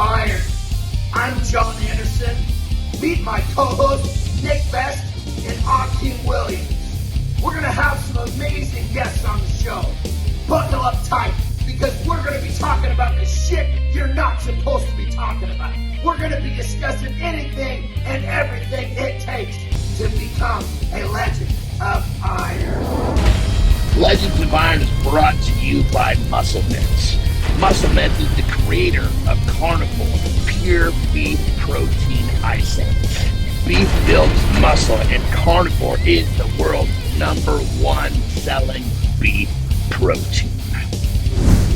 Iron. I'm John Anderson. Meet my co-hosts, Nick Best and Akeem Williams. We're going to have some amazing guests on the show. Buckle up tight, because we're going to be talking about the shit you're not supposed to be talking about. We're going to be discussing anything and everything it takes to become a Legend of Iron. Legends of Iron is brought to you by Muscle Mints. Muscle Mints is the creator of Carnivore Pure Beef Protein Icing. Beef builds muscle, and Carnivore is the world's #1 selling beef protein.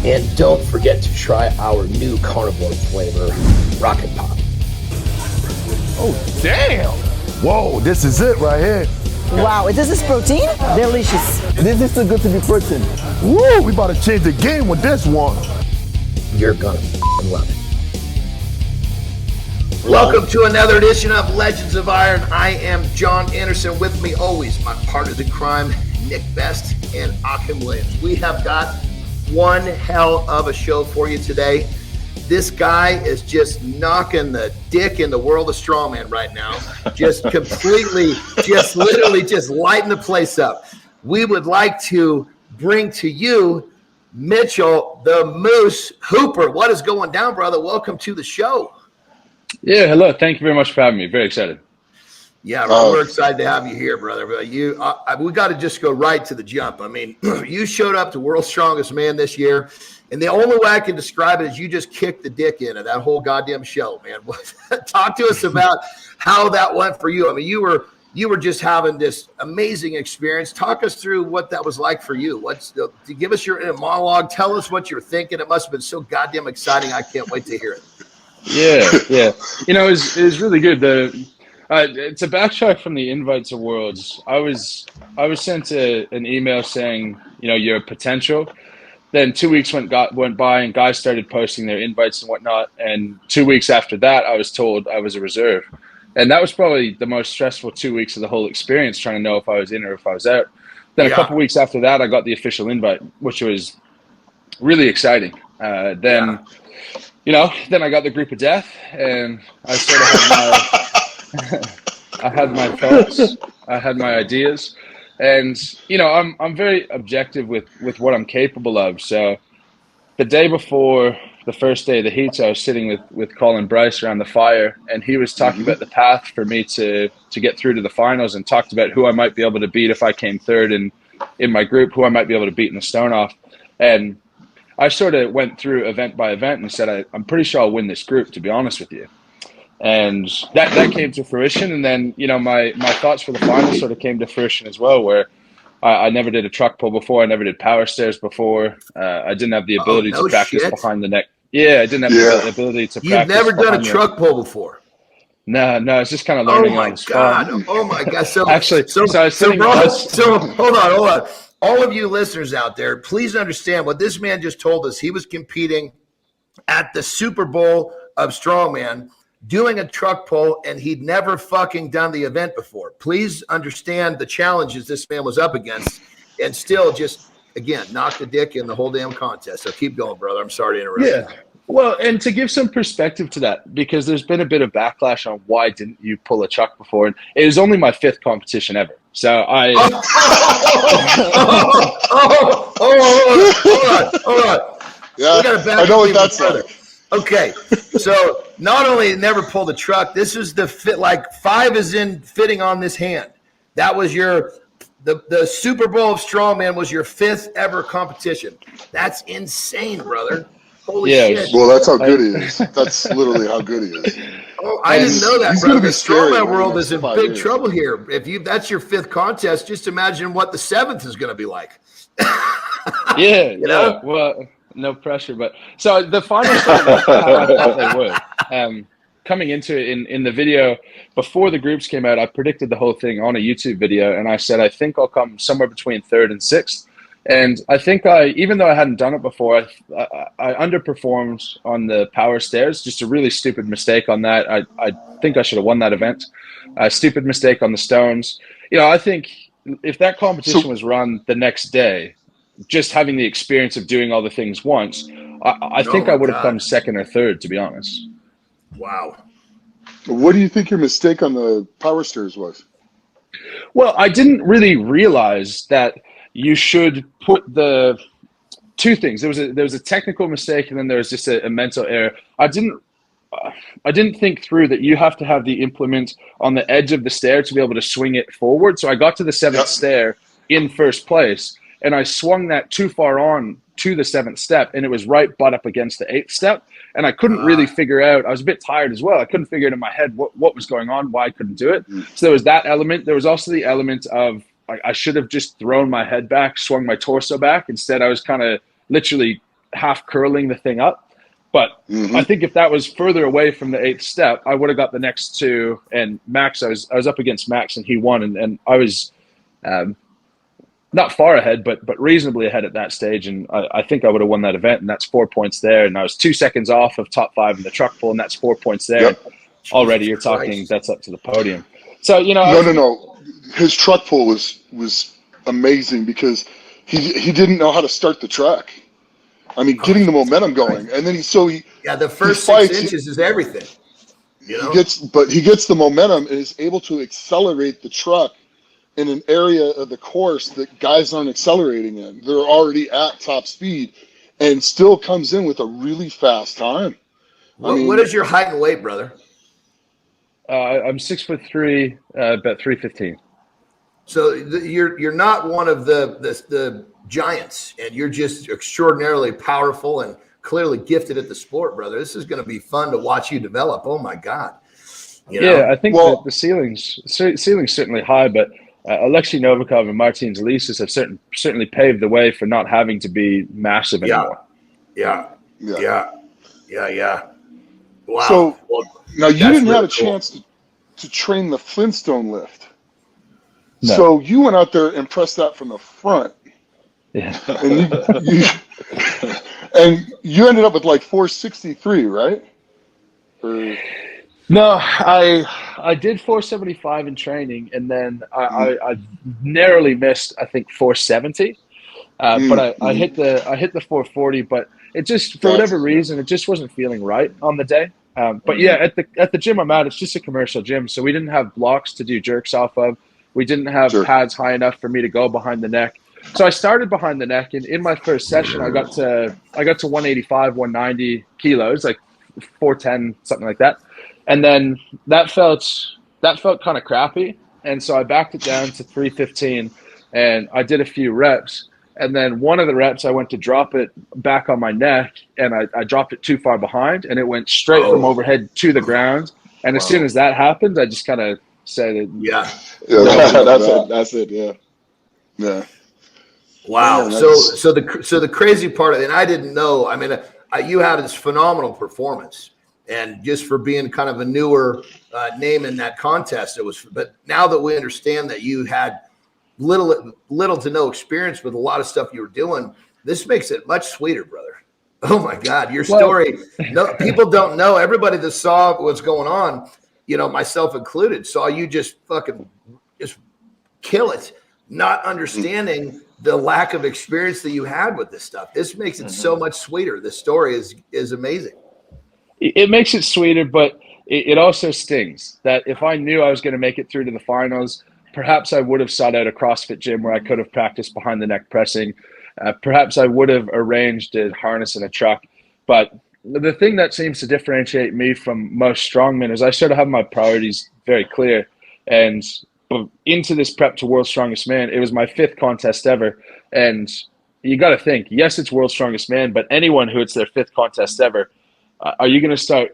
And don't forget to try our new Carnivore flavor, Rocket Pop. Oh, damn! Whoa, this is it right here. Wow, this is protein? Delicious. This is too good to be protein. Woo, we about to change the game with this one. You're gonna love it. Welcome to another edition of Legends of Iron. I am John Anderson. With me always, my partners in crime, Nick Best and Akeem Williams. We have got one hell of a show for you today. This guy is just knocking the dick in the world of strongman right now. Just completely, just literally just lighting the place up. We would like to bring to you Mitchell, the Moose Hooper. What is going down, brother? Welcome to the show. Yeah, hello. Thank you very much for having me. Very excited. Yeah, we're excited to have you here, brother. We got to just go right to the jump. I mean, you showed up to World's Strongest Man this year, and the only way I can describe it is you just kicked the dick into that whole goddamn show, man. Talk to us about how that went for you. I mean, you were just having this amazing experience. Talk us through what that was like for you. Give us your monologue. Tell us what you're thinking. It must have been so goddamn exciting. I can't wait to hear it. Yeah. You know, it was really good. It's a backtrack from the Invites Awards. I was sent an email saying, you know, you're a potential. Then 2 weeks went by and guys started posting their invites and whatnot. And 2 weeks after that, I was told I was a reserve. And that was probably the most stressful 2 weeks of the whole experience, trying to know if I was in or if I was out. Then a couple weeks after that, I got the official invite, which was really exciting. You know, then I got the group of death, and I sort of had I had my thoughts, I had my ideas, and you know, I'm very objective with what I'm capable of. So the day before the first day of the heats, I was sitting with Colin Bryce around the fire, and he was talking about the path for me to get through to the finals, and talked about who I might be able to beat if I came third in my group, who I might be able to beat in the stone off, and I sort of went through event by event and said, I'm pretty sure I'll win this group, to be honest with you. And that came to fruition. And then, you know, my thoughts for the final sort of came to fruition as well, where I never did a truck pull before. I never did power stairs before. I didn't have the ability to practice behind the neck. Yeah, I didn't have the ability to practice. You've never done a truck pull before? No, it's just kind of learning on the spot. Oh my God. So actually, so hold on. All of you listeners out there, please understand what this man just told us. He was competing at the Super Bowl of Strongman, doing a truck pull, and he'd never fucking done the event before. Please understand the challenges this man was up against, and still just, again, knocked the dick in the whole damn contest. So keep going, brother. I'm sorry to interrupt. Yeah. Well, and to give some perspective to that, because there's been a bit of backlash on why didn't you pull a truck before, and it was only my 5th competition ever. So hold on. Yeah, I know what that's like. Okay, so not only never pulled a truck, this is the fit, like 5 is in fitting on this hand. That was the Super Bowl of Strongman was your 5th ever competition. That's insane, brother. Holy shit. Well, that's how good he is. That's literally how good he is. Oh, I didn't know that, brother. The strongman world is in big trouble here. If that's your 5th contest, just imagine what the 7th is going to be like. You know? Well, no pressure, but so the final started coming into it in the video before the groups came out. I predicted the whole thing on a YouTube video, and I said I think I'll come somewhere between 3rd and 6th. And I think even though I hadn't done it before, I underperformed on the power stairs. Just a really stupid mistake on that. I think I should have won that event. A stupid mistake on the stones. You know, I think if that competition was run the next day, just having the experience of doing all the things once, I think I would have come 2nd or 3rd, to be honest. Wow. What do you think your mistake on the power steers was? Well, I didn't really realize that you should put the two things. There was a technical mistake, and then there was just a mental error. I didn't think through that you have to have the implement on the edge of the stair to be able to swing it forward. So I got to the seventh stair in first place, and I swung that too far on to the seventh step, and it was right butt up against the eighth step. And I couldn't really figure out, I was a bit tired as well. I couldn't figure it in my head what was going on, why I couldn't do it. So there was that element. There was also the element of I should have just thrown my head back, swung my torso back. Instead, I was kind of literally half curling the thing up. But I think if that was further away from the eighth step, I would have got the next two. And Max, I was up against Max, and he won. And I was not far ahead, but reasonably ahead at that stage. And I think I would have won that event. And that's 4 points there. And I was 2 seconds off of top 5 in the truck pull, and that's 4 points there. Yep. Already you're talking, that's up to the podium. So, No. His truck pull was amazing because he didn't know how to start the truck. I mean, getting the momentum going, and then the first 6 inches is everything. You know? He gets the momentum and is able to accelerate the truck in an area of the course that guys aren't accelerating in. They're already at top speed, and still comes in with a really fast time. What is your height and weight, brother? I'm 6'3", about 315. So you're not one of the giants, and you're just extraordinarily powerful and clearly gifted at the sport, brother. This is going to be fun to watch you develop. Oh my God! I think the ceiling's certainly high, but Alexei Novikov and Martin Zalisis have certainly paved the way for not having to be massive anymore. Yeah. Wow. So now you didn't have a chance to train the Flintstone lift. No. So you went out there and pressed that from the front. Yeah. And you ended up with like 463, right? No, I did 475 in training, and then I narrowly missed, I think, 470. But I hit the 440, but it just, for whatever reason, it just wasn't feeling right on the day. But yeah, at the gym I'm at, it's just a commercial gym, so we didn't have blocks to do jerks off of. We didn't have pads high enough for me to go behind the neck. So I started behind the neck, and in my first session, I got to 185, 190 kilos, like 410, something like that. And then that felt kind of crappy, and so I backed it down to 315, and I did a few reps. And then one of the reps, I went to drop it back on my neck, and I dropped it too far behind, and it went straight from overhead to the ground. And as soon as that happened, I just kind of said, that's it. Yeah. Wow. So the crazy part of it, and I didn't know. I mean, you had this phenomenal performance, and just for being kind of a newer name in that contest, it was. But now that we understand that you had little to no experience with a lot of stuff you were doing, this makes it much sweeter, brother. Oh my God, your story. No, people don't know. Everybody that saw what's going on, myself included, saw you just fucking just kill it, not understanding the lack of experience that you had with this stuff. This makes it so much sweeter. The story is amazing. It makes it sweeter, but it also stings that if I knew I was going to make it through to the finals, perhaps I would have sought out a CrossFit gym where I could have practiced behind the neck pressing. Perhaps I would have arranged a harness in a truck. But the thing that seems to differentiate me from most strongmen is I sort of have my priorities very clear. And into this prep to World's Strongest Man, it was my 5th contest ever. And you got to think, yes, it's World's Strongest Man, but anyone who it's their 5th contest ever, are you going to start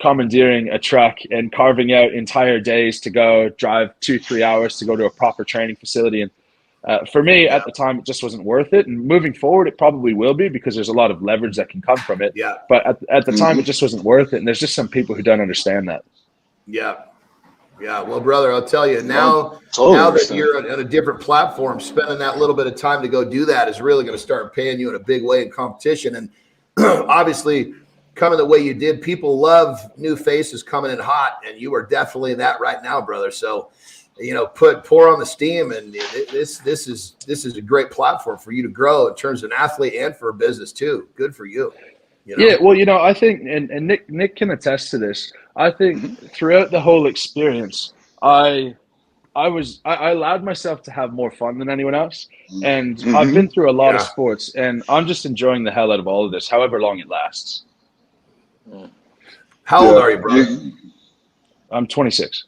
commandeering a truck and carving out entire days to go drive 2-3 hours to go to a proper training facility? And for me at the time, it just wasn't worth it. And moving forward, it probably will be because there's a lot of leverage that can come from it. Yeah. But at the time, it just wasn't worth it. And there's just some people who don't understand that. Yeah. Yeah. Well, brother, I'll tell you now that you're on a different platform, spending that little bit of time to go do that is really going to start paying you in a big way in competition. And obviously, coming the way you did, people love new faces coming in hot, and you are definitely that right now, brother. So, pour on the steam, and this is a great platform for you to grow in terms of an athlete and for a business too. Good for you. Yeah, well, I think, and Nick can attest to this. I think throughout the whole experience, I allowed myself to have more fun than anyone else. And I've Mm-hmm. been through a lot of Yeah. sports, and I'm just enjoying the hell out of all of this, however long it lasts. How old are you, brother? I'm 26.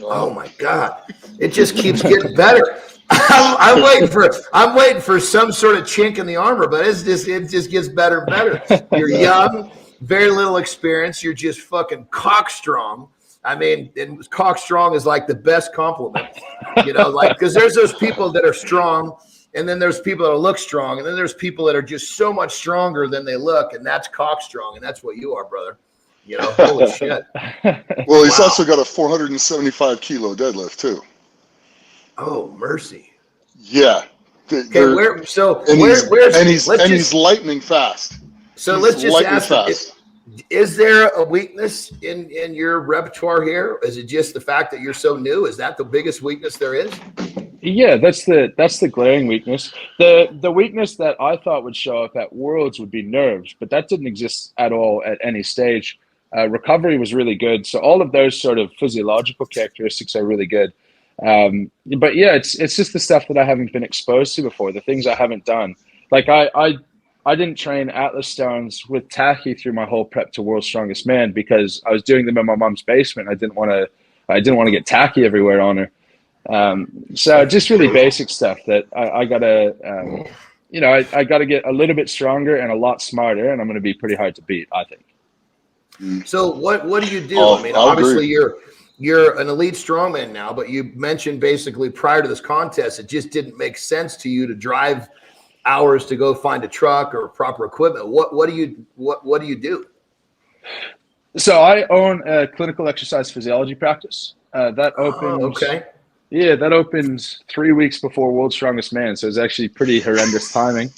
Oh my God! It just keeps getting better. I'm waiting for some sort of chink in the armor, but it just gets better and better. You're young, very little experience. You're just fucking cock strong. I mean, and cock strong is like the best compliment, like because there's those people that are strong, and then there's people that look strong, and then there's people that are just so much stronger than they look, and that's cock strong, and that's what you are, brother. Holy shit. Well, he's also got a 475 kilo deadlift too. Oh, mercy. Yeah. Okay, he's lightning fast. So He's let's just lightning ask, fast. is there a weakness in your repertoire here? Is it just the fact that you're so new? Is that the biggest weakness there is? Yeah, that's the glaring weakness. The weakness that I thought would show up at Worlds would be nerves, but that didn't exist at all at any stage. Recovery was really good, so all of those sort of physiological characteristics are really good. But yeah, it's just the stuff that I haven't been exposed to before, the things I haven't done. Like I didn't train Atlas stones with Tacky through my whole prep to World's Strongest Man because I was doing them in my mom's basement. I didn't want to get tacky everywhere on her. So just really basic stuff that I gotta, I gotta get a little bit stronger and a lot smarter, and I'm going to be pretty hard to beat, I think. So what do you do? Oh, I mean, I'll obviously agree. you're an elite strongman now, but you mentioned basically prior to this contest, it just didn't make sense to you to drive hours to go find a truck or proper equipment. What do you do? So I own a clinical exercise physiology practice that opens. Okay. Yeah, that opens 3 weeks before World's Strongest Man, so it's actually pretty horrendous timing.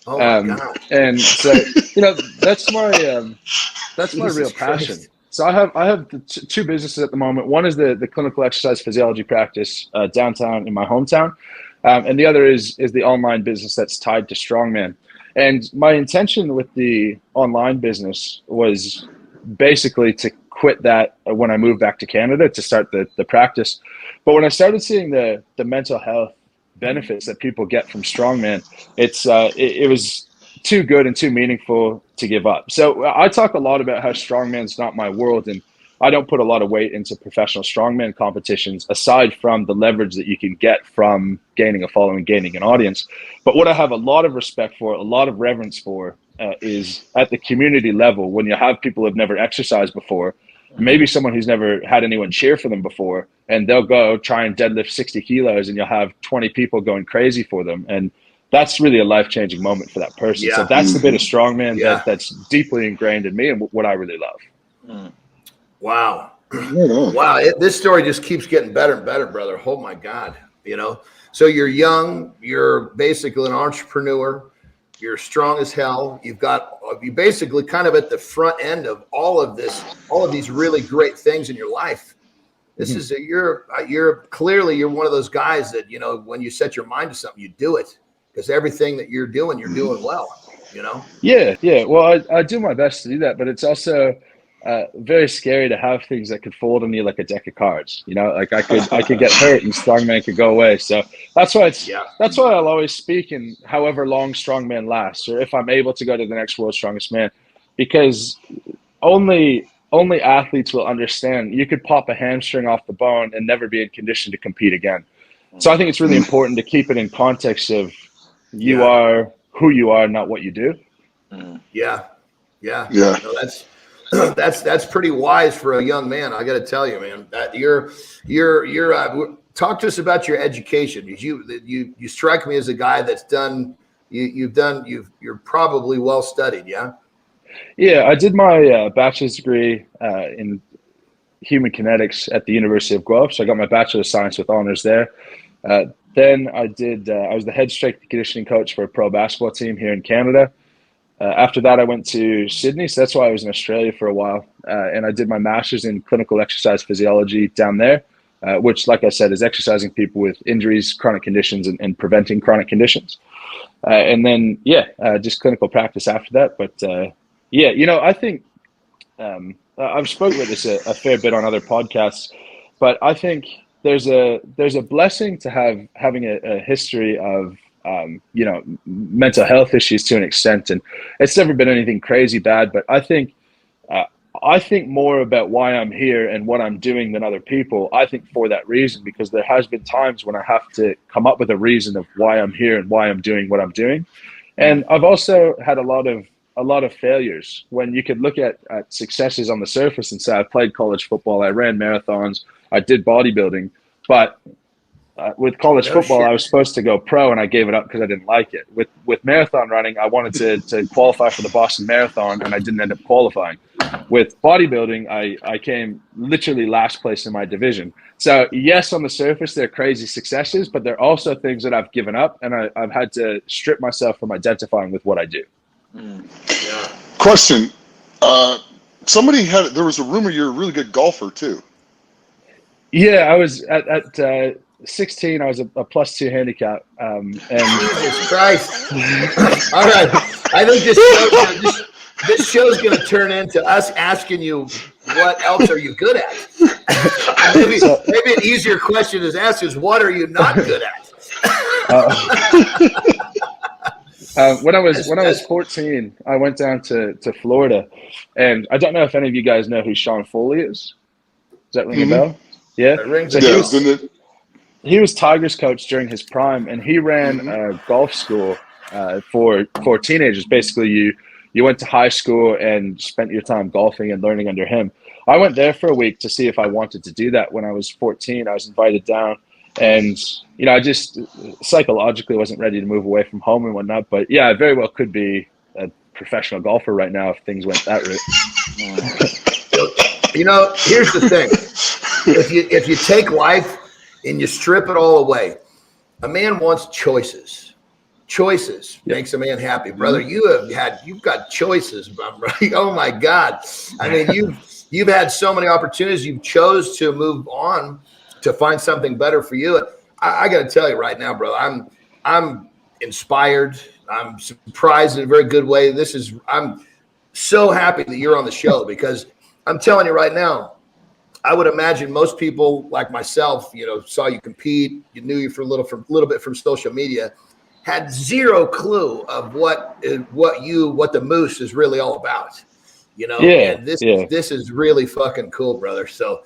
Oh my God. And so that's my Jesus real passion. Christ. So I have two businesses at the moment. One is the clinical exercise physiology practice downtown in my hometown, and the other is the online business that's tied to strongman. And my intention with the online business was basically to quit that when I moved back to Canada to start the practice. But when I started seeing the mental health benefits that people get from strongman, it was too good and too meaningful to give up. So I talk a lot about how strongman's not my world, and I don't put a lot of weight into professional strongman competitions aside from the leverage that you can get from gaining a following, gaining an audience. But what I have a lot of respect for, a lot of reverence for, is at the community level when you have people who've never exercised before, maybe someone who's never had anyone cheer for them before, and they'll go try and deadlift 60 kilos and you'll have 20 people going crazy for them. And that's really a life-changing moment for that person. Yeah. So that's the bit of strongman Yeah. that's deeply ingrained in me and what I really love. Wow. Wow. This story just keeps getting better and better, brother. Oh my God. So you're young, you're basically an entrepreneur, you're strong as hell. You basically kind of at the front end of all of these really great things in your life. This is you're clearly one of those guys that, when you set your mind to something, you do it because everything that you're doing well, Yeah. Well, I do my best to do that, but it's also very scary to have things that could fold on you like a deck of cards. Like I could get hurt and strongman could go away. So that's why that's why I'll always speak in however long strongman lasts, or if I'm able to go to the next World's Strongest Man, because only athletes will understand you could pop a hamstring off the bone and never be in condition to compete again. So I think it's really important to keep it in context of you are who you are, not what you do. Yeah. No, that's pretty wise for a young man. I got to tell you, man, that you're talk to us about your education. You strike me as a guy that's done. You're probably well studied. Yeah. Yeah, I did my bachelor's degree in human kinetics at the University of Guelph. So I got my Bachelor of Science with honors there. Then I was the head strength and conditioning coach for a pro basketball team here in Canada. After that, I went to Sydney. So that's why I was in Australia for a while. And I did my master's in clinical exercise physiology down there, which, like I said, is exercising people with injuries, chronic conditions, and preventing chronic conditions. And then, just clinical practice after that. But Yeah, I think I've spoken with this a fair bit on other podcasts, but I think there's a blessing to having a history of mental health issues to an extent, and it's never been anything crazy bad. But uh, I think more about why I'm here and what I'm doing than other people. I think for that reason, because there has been times when I have to come up with a reason of why I'm here and why I'm doing what I'm doing. And I've also had a lot of failures. When you could look at successes on the surface and say, I played college football, I ran marathons, I did bodybuilding, but with college No football, shit. I was supposed to go pro, and I gave it up because I didn't like it. With marathon running, I wanted to qualify for the Boston Marathon, and I didn't end up qualifying. With bodybuilding, I came literally last place in my division. So yes, on the surface, they're crazy successes, but they're also things that I've given up, and I've had to strip myself from identifying with what I do. Yeah. Question. There was a rumor you're a really good golfer too. Yeah, I was at 16. I was a +2 handicap, and Jesus Christ. All right. I think this show's going to turn into us asking you, what else are you good at? maybe an easier question to ask is, what are you not good at? When I was 14, I went down to Florida, and I don't know if any of you guys know who Sean Foley is. Does that ring a bell? Yeah. It rings So a bell. he was Tigers coach during his prime, and he ran a golf school for teenagers. Basically, you went to high school and spent your time golfing and learning under him. I went there for a week to see if I wanted to do that. When I was 14, I was invited down, and I just psychologically wasn't ready to move away from home and whatnot. But yeah, I very well could be a professional golfer right now if things went that route. Here's the thing. If you take life and you strip it all away, a man wants choices. Choices makes a man happy, brother. You've got choices, right? Oh my God! I mean, you've had so many opportunities. You chose to move on to find something better for you. I got to tell you right now, brother, I'm inspired. I'm surprised in a very good way. I'm so happy that you're on the show, because I'm telling you right now, I would imagine most people like myself, saw you compete, you knew you for a little bit from social media, had zero clue of what the Moose is really all about. And this is really fucking cool, brother. So,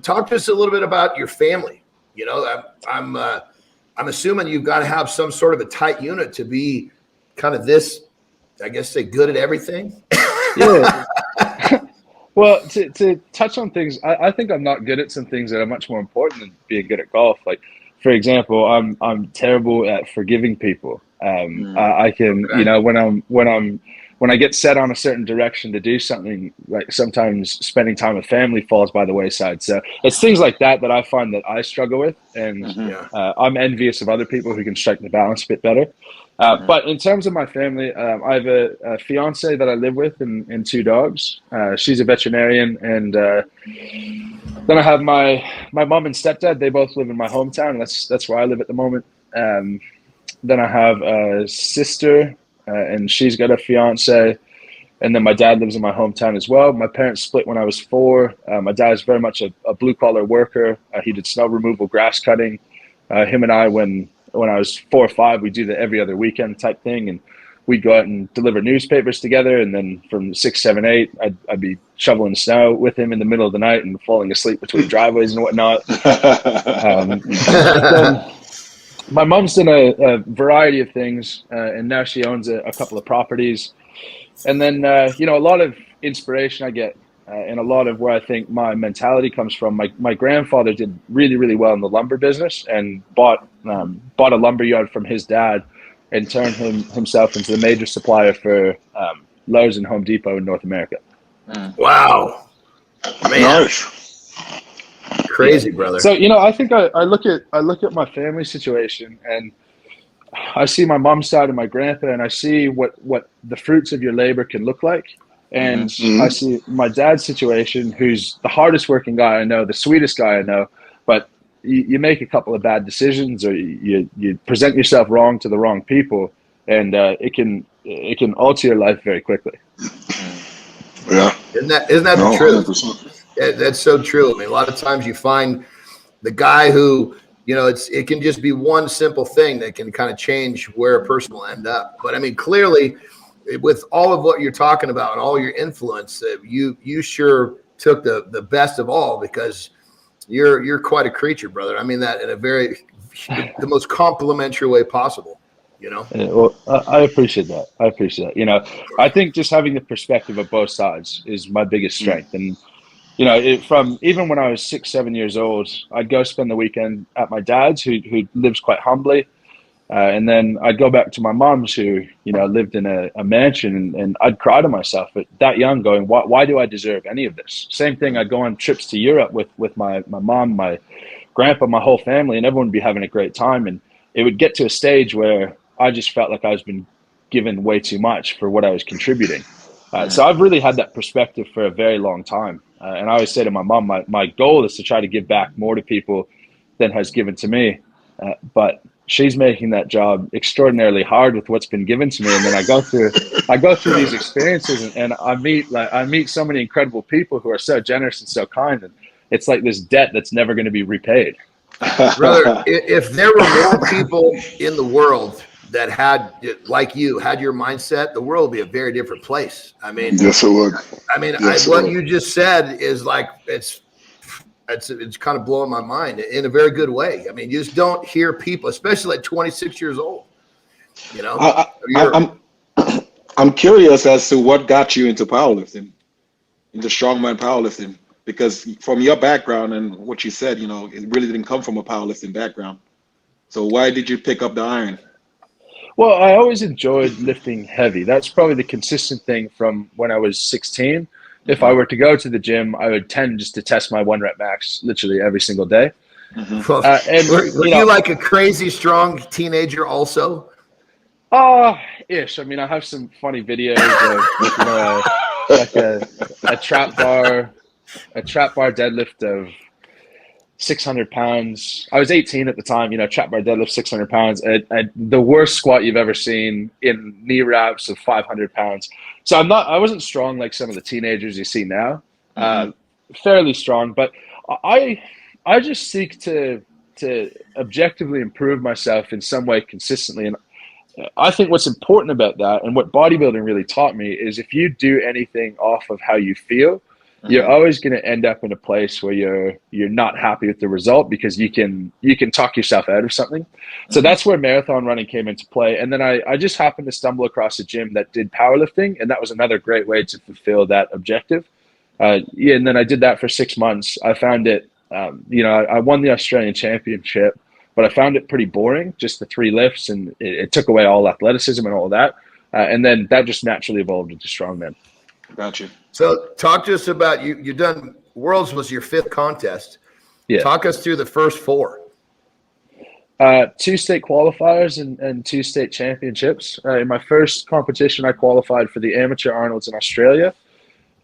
talk to us a little bit about your family. I'm assuming you've got to have some sort of a tight unit to be kind of this, I guess, say good at everything. Yeah. Well, to touch on things, I think I'm not good at some things that are much more important than being good at golf. Like, for example, I'm terrible at forgiving people. I can, when I get set on a certain direction to do something, like sometimes spending time with family falls by the wayside. So it's things like that I find that I struggle with, and I'm envious of other people who can strike the balance a bit better. But in terms of my family, I have a fiance that I live with and 2 dogs. She's a veterinarian, and then I have my mom and stepdad. They both live in my hometown. That's where I live at the moment. Then I have a sister, and she's got a fiance. And then my dad lives in my hometown as well. My parents split when I was 4. My dad is very much a blue-collar worker. He did snow removal, grass cutting. Him and I, when I was 4 or 5, we do the every other weekend type thing, and we'd go out and deliver newspapers together. And then from 6, 7, 8, I'd be shoveling snow with him in the middle of the night and falling asleep between driveways and whatnot. Then my mom's done a variety of things, and now she owns a couple of properties. And then, a lot of inspiration I get, and a lot of where I think my mentality comes from. My grandfather did really, really well in the lumber business, and bought a lumber yard from his dad, and turned himself into the major supplier for Lowe's and Home Depot in North America. Wow, man, Nice. crazy, brother. So I think I look at my family situation, and I see my mom's side and my grandpa, and I see what the fruits of your labor can look like. And I see my dad's situation, who's the hardest working guy I know, the sweetest guy I know, but you make a couple of bad decisions, or you present yourself wrong to the wrong people, and it can alter your life very quickly. Isn't that No, the truth? 100%. That's so true. I mean, a lot of times you find the guy who, it can just be one simple thing that can kind of change where a person will end up. But I mean, clearly, with all of what you're talking about and all your influence, you sure took the best of all, because you're quite a creature, brother. I mean that in the most complimentary way possible. Yeah, well, I appreciate that. I think just having the perspective of both sides is my biggest strength. And from even when I was 6, 7 years old, I'd go spend the weekend at my dad's, who lives quite humbly, and then I'd go back to my mom's, who lived in a mansion, and I'd cry to myself at that young, going, why do I deserve any of this? Same thing. I'd go on trips to Europe with my mom, my grandpa, my whole family, and everyone would be having a great time, and it would get to a stage where I just felt like I was been given way too much for what I was contributing. So I've really had that perspective for a very long time. And I always say to my mom, my goal is to try to give back more to people than has given to me. But she's making that job extraordinarily hard with what's been given to me. And then I go through these experiences, and I meet so many incredible people who are so generous and so kind. And it's like this debt that's never going to be repaid. Brother, if there were more people in the world that had your mindset, the world would be a very different place. I mean, Yes, it would. I mean, Yes, what you just said is like, it's kind of blowing my mind in a very good way. I mean, you just don't hear people, especially at 26 years old. I'm curious as to what got you into powerlifting, into strongman powerlifting, because from your background and what you said, it really didn't come from a powerlifting background. So why did you pick up the iron? Well, I always enjoyed lifting heavy. That's probably the consistent thing from when I was 16. If I were to go to the gym, I would tend just to test my 1 rep max literally every single day. Well, were you like a crazy strong teenager also? Ish. I mean, I have some funny videos of like a trap bar deadlift of 600 pounds. I was 18 at the time, trap bar deadlift 600 pounds. The worst squat you've ever seen in knee wraps of 500 pounds. So I wasn't strong like some of the teenagers you see now. Fairly strong, but I just seek to objectively improve myself in some way consistently. And I think what's important about that, and what bodybuilding really taught me, is if you do anything off of how you feel, you're always going to end up in a place where you're not happy with the result, because you can talk yourself out of something. So that's where marathon running came into play. And then I just happened to stumble across a gym that did powerlifting, and that was another great way to fulfill that objective. And then I did that for 6 months. I found it, I won the Australian Championship, but I found it pretty boring, just the 3 lifts, and it took away all athleticism and all of that. And then that just naturally evolved into strongman. Gotcha. So talk to us about you've done Worlds was your 5th contest. Yeah. Talk us through the first 4. 2 state qualifiers and 2 state championships. In my first competition, I qualified for the Amateur Arnold's in Australia,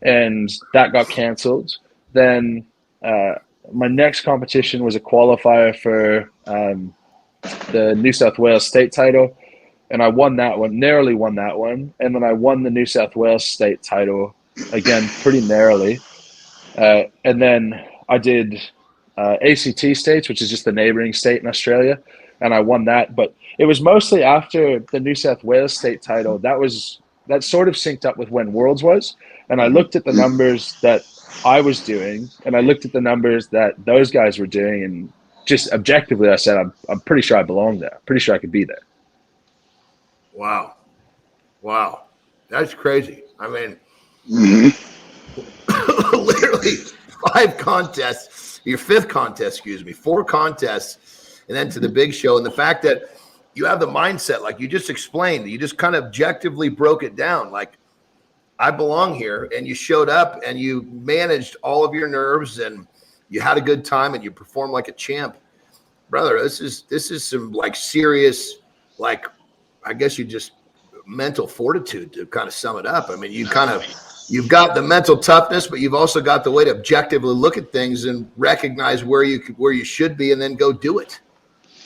and that got canceled. Then my next competition was a qualifier for the New South Wales state title, and I won that one, narrowly won that one. And then I won the New South Wales state title, again, pretty narrowly. And then I did ACT states, which is just the neighboring state in Australia, and I won that. But it was mostly after the New South Wales state title. That sort of synced up with when Worlds was. And I looked at the numbers that I was doing, and I looked at the numbers that those guys were doing, and just objectively, I said, I'm pretty sure I belong there. Pretty sure I could be there. Wow. That's crazy. I mean, literally 5 contests, your 5th contest, 4 contests, and then to the big show. And the fact that you have the mindset, like you just explained, you just kind of objectively broke it down. Like, I belong here, and you showed up and you managed all of your nerves, and you had a good time, and you performed like a champ. Brother, this is some like serious, like, I guess you just mental fortitude to kind of sum it up. I mean, you've got the mental toughness, but you've also got the way to objectively look at things and recognize where you should be, and then go do it.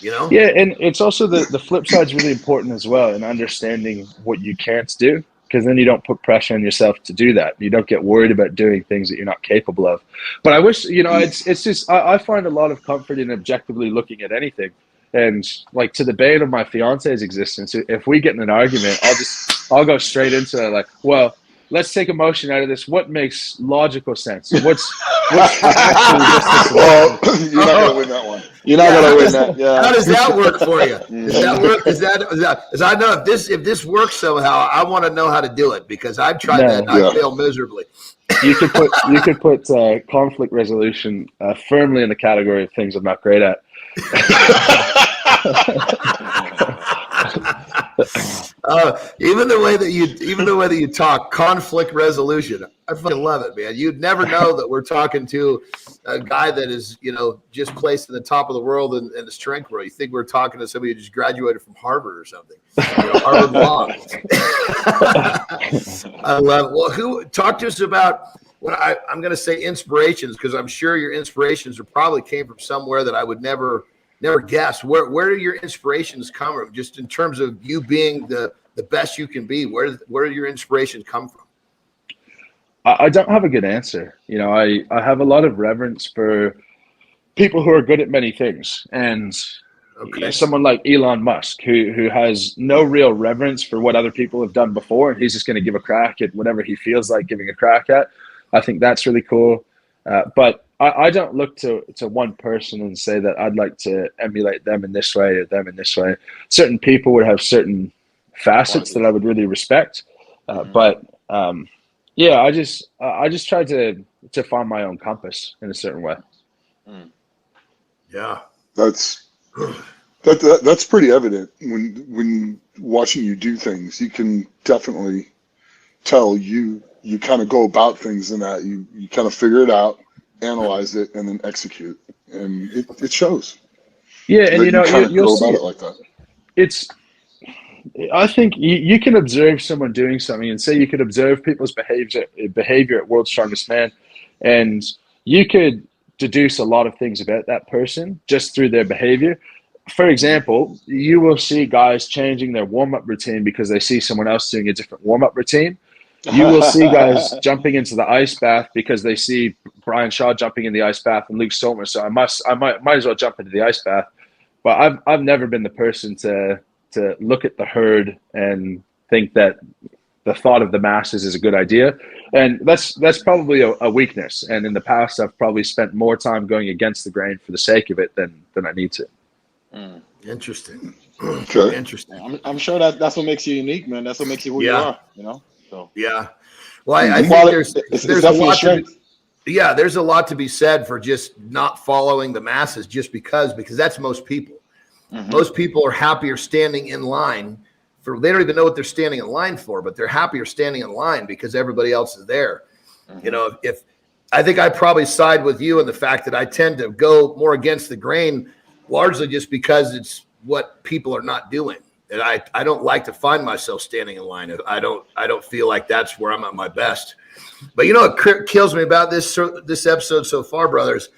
Yeah, and it's also the flip side's really important as well, in understanding what you can't do. because then you don't put pressure on yourself to do that. You don't get worried about doing things that you're not capable of. But I wish, it's just, I find a lot of comfort in objectively looking at anything. And like, to the bane of my fiance's existence, if we get in an argument, I'll go straight into it, like, well, let's take emotion out of this. What makes logical sense? What's actually just Well, you're not gonna win that one. You're not gonna win that. Yeah. How does that work for you? Does that work? Is I know if this works somehow, I want to know how to do it, because I've tried that and I fail miserably. You could put conflict resolution firmly in the category of things I'm not great at. Even the way that you talk, conflict resolution, I fucking love it, man. You'd never know that we're talking to a guy that is, just placed in the top of the world in the strength world. You think we're talking to somebody who just graduated from Harvard or something, Harvard Law. I love it. Well, talk to us about what I'm going to say inspirations, because I'm sure your inspirations probably came from somewhere that I would never guess. Where do your inspirations come from? Just in terms of you being the best you can be, where do your inspirations come from? I don't have a good answer. I have a lot of reverence for people who are good at many things. And someone like Elon Musk, who has no real reverence for what other people have done before, and he's just going to give a crack at whatever he feels like giving a crack at. I think that's really cool. But I don't look to one person and say that I'd like to emulate them in this way or them in this way. Certain people would have certain facets that I would really respect. But I just try to find my own compass in a certain way. Yeah, that's pretty evident when watching you do things. You can definitely tell you kind of go about things in that you kind of figure it out, analyze it, and then execute, and it shows. Yeah, and you'll see about it like that. I think you can observe someone doing something, and say you could observe people's behavior at World's Strongest Man, and you could deduce a lot of things about that person just through their behavior. For example, you will see guys changing their warm-up routine because they see someone else doing a different warm-up routine. You will see guys jumping into the ice bath because they see Brian Shaw jumping in the ice bath and Luke Stoltman. So I might as well jump into the ice bath. But I've never been the person to look at the herd and think that the thought of the masses is a good idea. And that's probably a weakness. And in the past, I've probably spent more time going against the grain for the sake of it than I need to. Interesting. Okay. Interesting. I'm sure that's what makes you unique, man. That's what makes you who you are, So yeah. Well, I think there's a lot there's a lot to be said for just not following the masses just because that's most people. Mm-hmm. Most people are happier standing in line they don't even know what they're standing in line for, but they're happier standing in line because everybody else is there. Mm-hmm. If I think I probably side with you in the fact that I tend to go more against the grain, largely just because it's what people are not doing. And I don't like to find myself standing in line. I don't feel like that's where I'm at my best. But what kills me about this episode so far, brothers?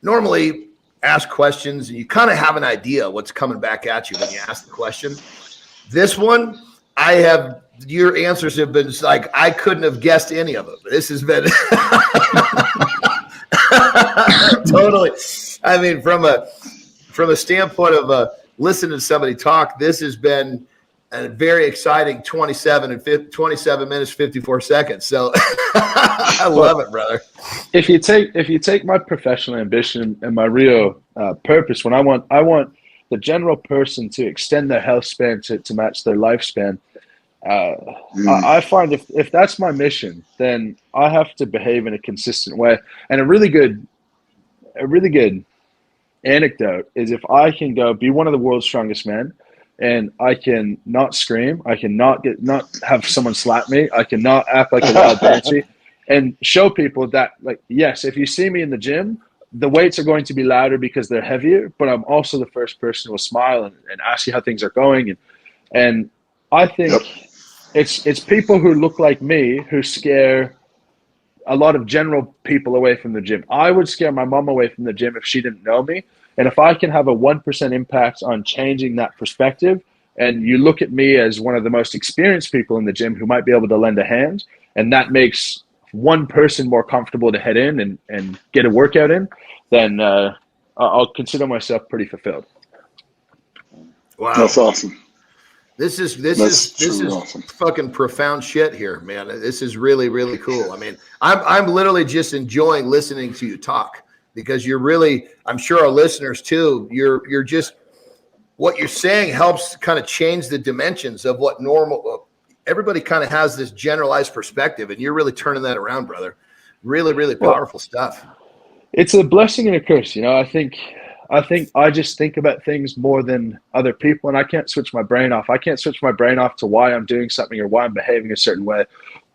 Normally, ask questions and you kind of have an idea what's coming back at you when you ask the question. This one, your answers have been like I couldn't have guessed any of them. This has been totally. I mean, from a standpoint of listening to somebody talk, this has been a very exciting 27 minutes 54 seconds. So I love it, brother. If you take my professional ambition and my real purpose, when I want the general person to extend their health span to match their lifespan, I find if that's my mission, then I have to behave in a consistent way. And a really good anecdote is if I can go be one of the world's strongest men, and I can not scream, I can not have someone slap me, I can not act like a wild banshee, and show people that, like, yes, if you see me in the gym, the weights are going to be louder because they're heavier, but I'm also the first person who will smile and ask you how things are going. And I think it's people who look like me who scare a lot of general people away from the gym. I would scare my mom away from the gym if she didn't know me. And if I can have a 1% impact on changing that perspective and you look at me as one of the most experienced people in the gym who might be able to lend a hand, and that makes one person more comfortable to head in and get a workout in, then I'll consider myself pretty fulfilled. Wow, That's awesome. This is awesome. fucking profound shit here, man. This is really, really cool. I mean, I'm literally just enjoying listening to you talk, because you're really, I'm sure our listeners too, you're just, what you're saying helps kind of change the dimensions of what normal, everybody kind of has this generalized perspective, and you're really turning that around, brother. Really, really powerful stuff. It's a blessing and a curse. I think I just think about things more than other people, and I can't switch my brain off. I can't switch my brain off to why I'm doing something or why I'm behaving a certain way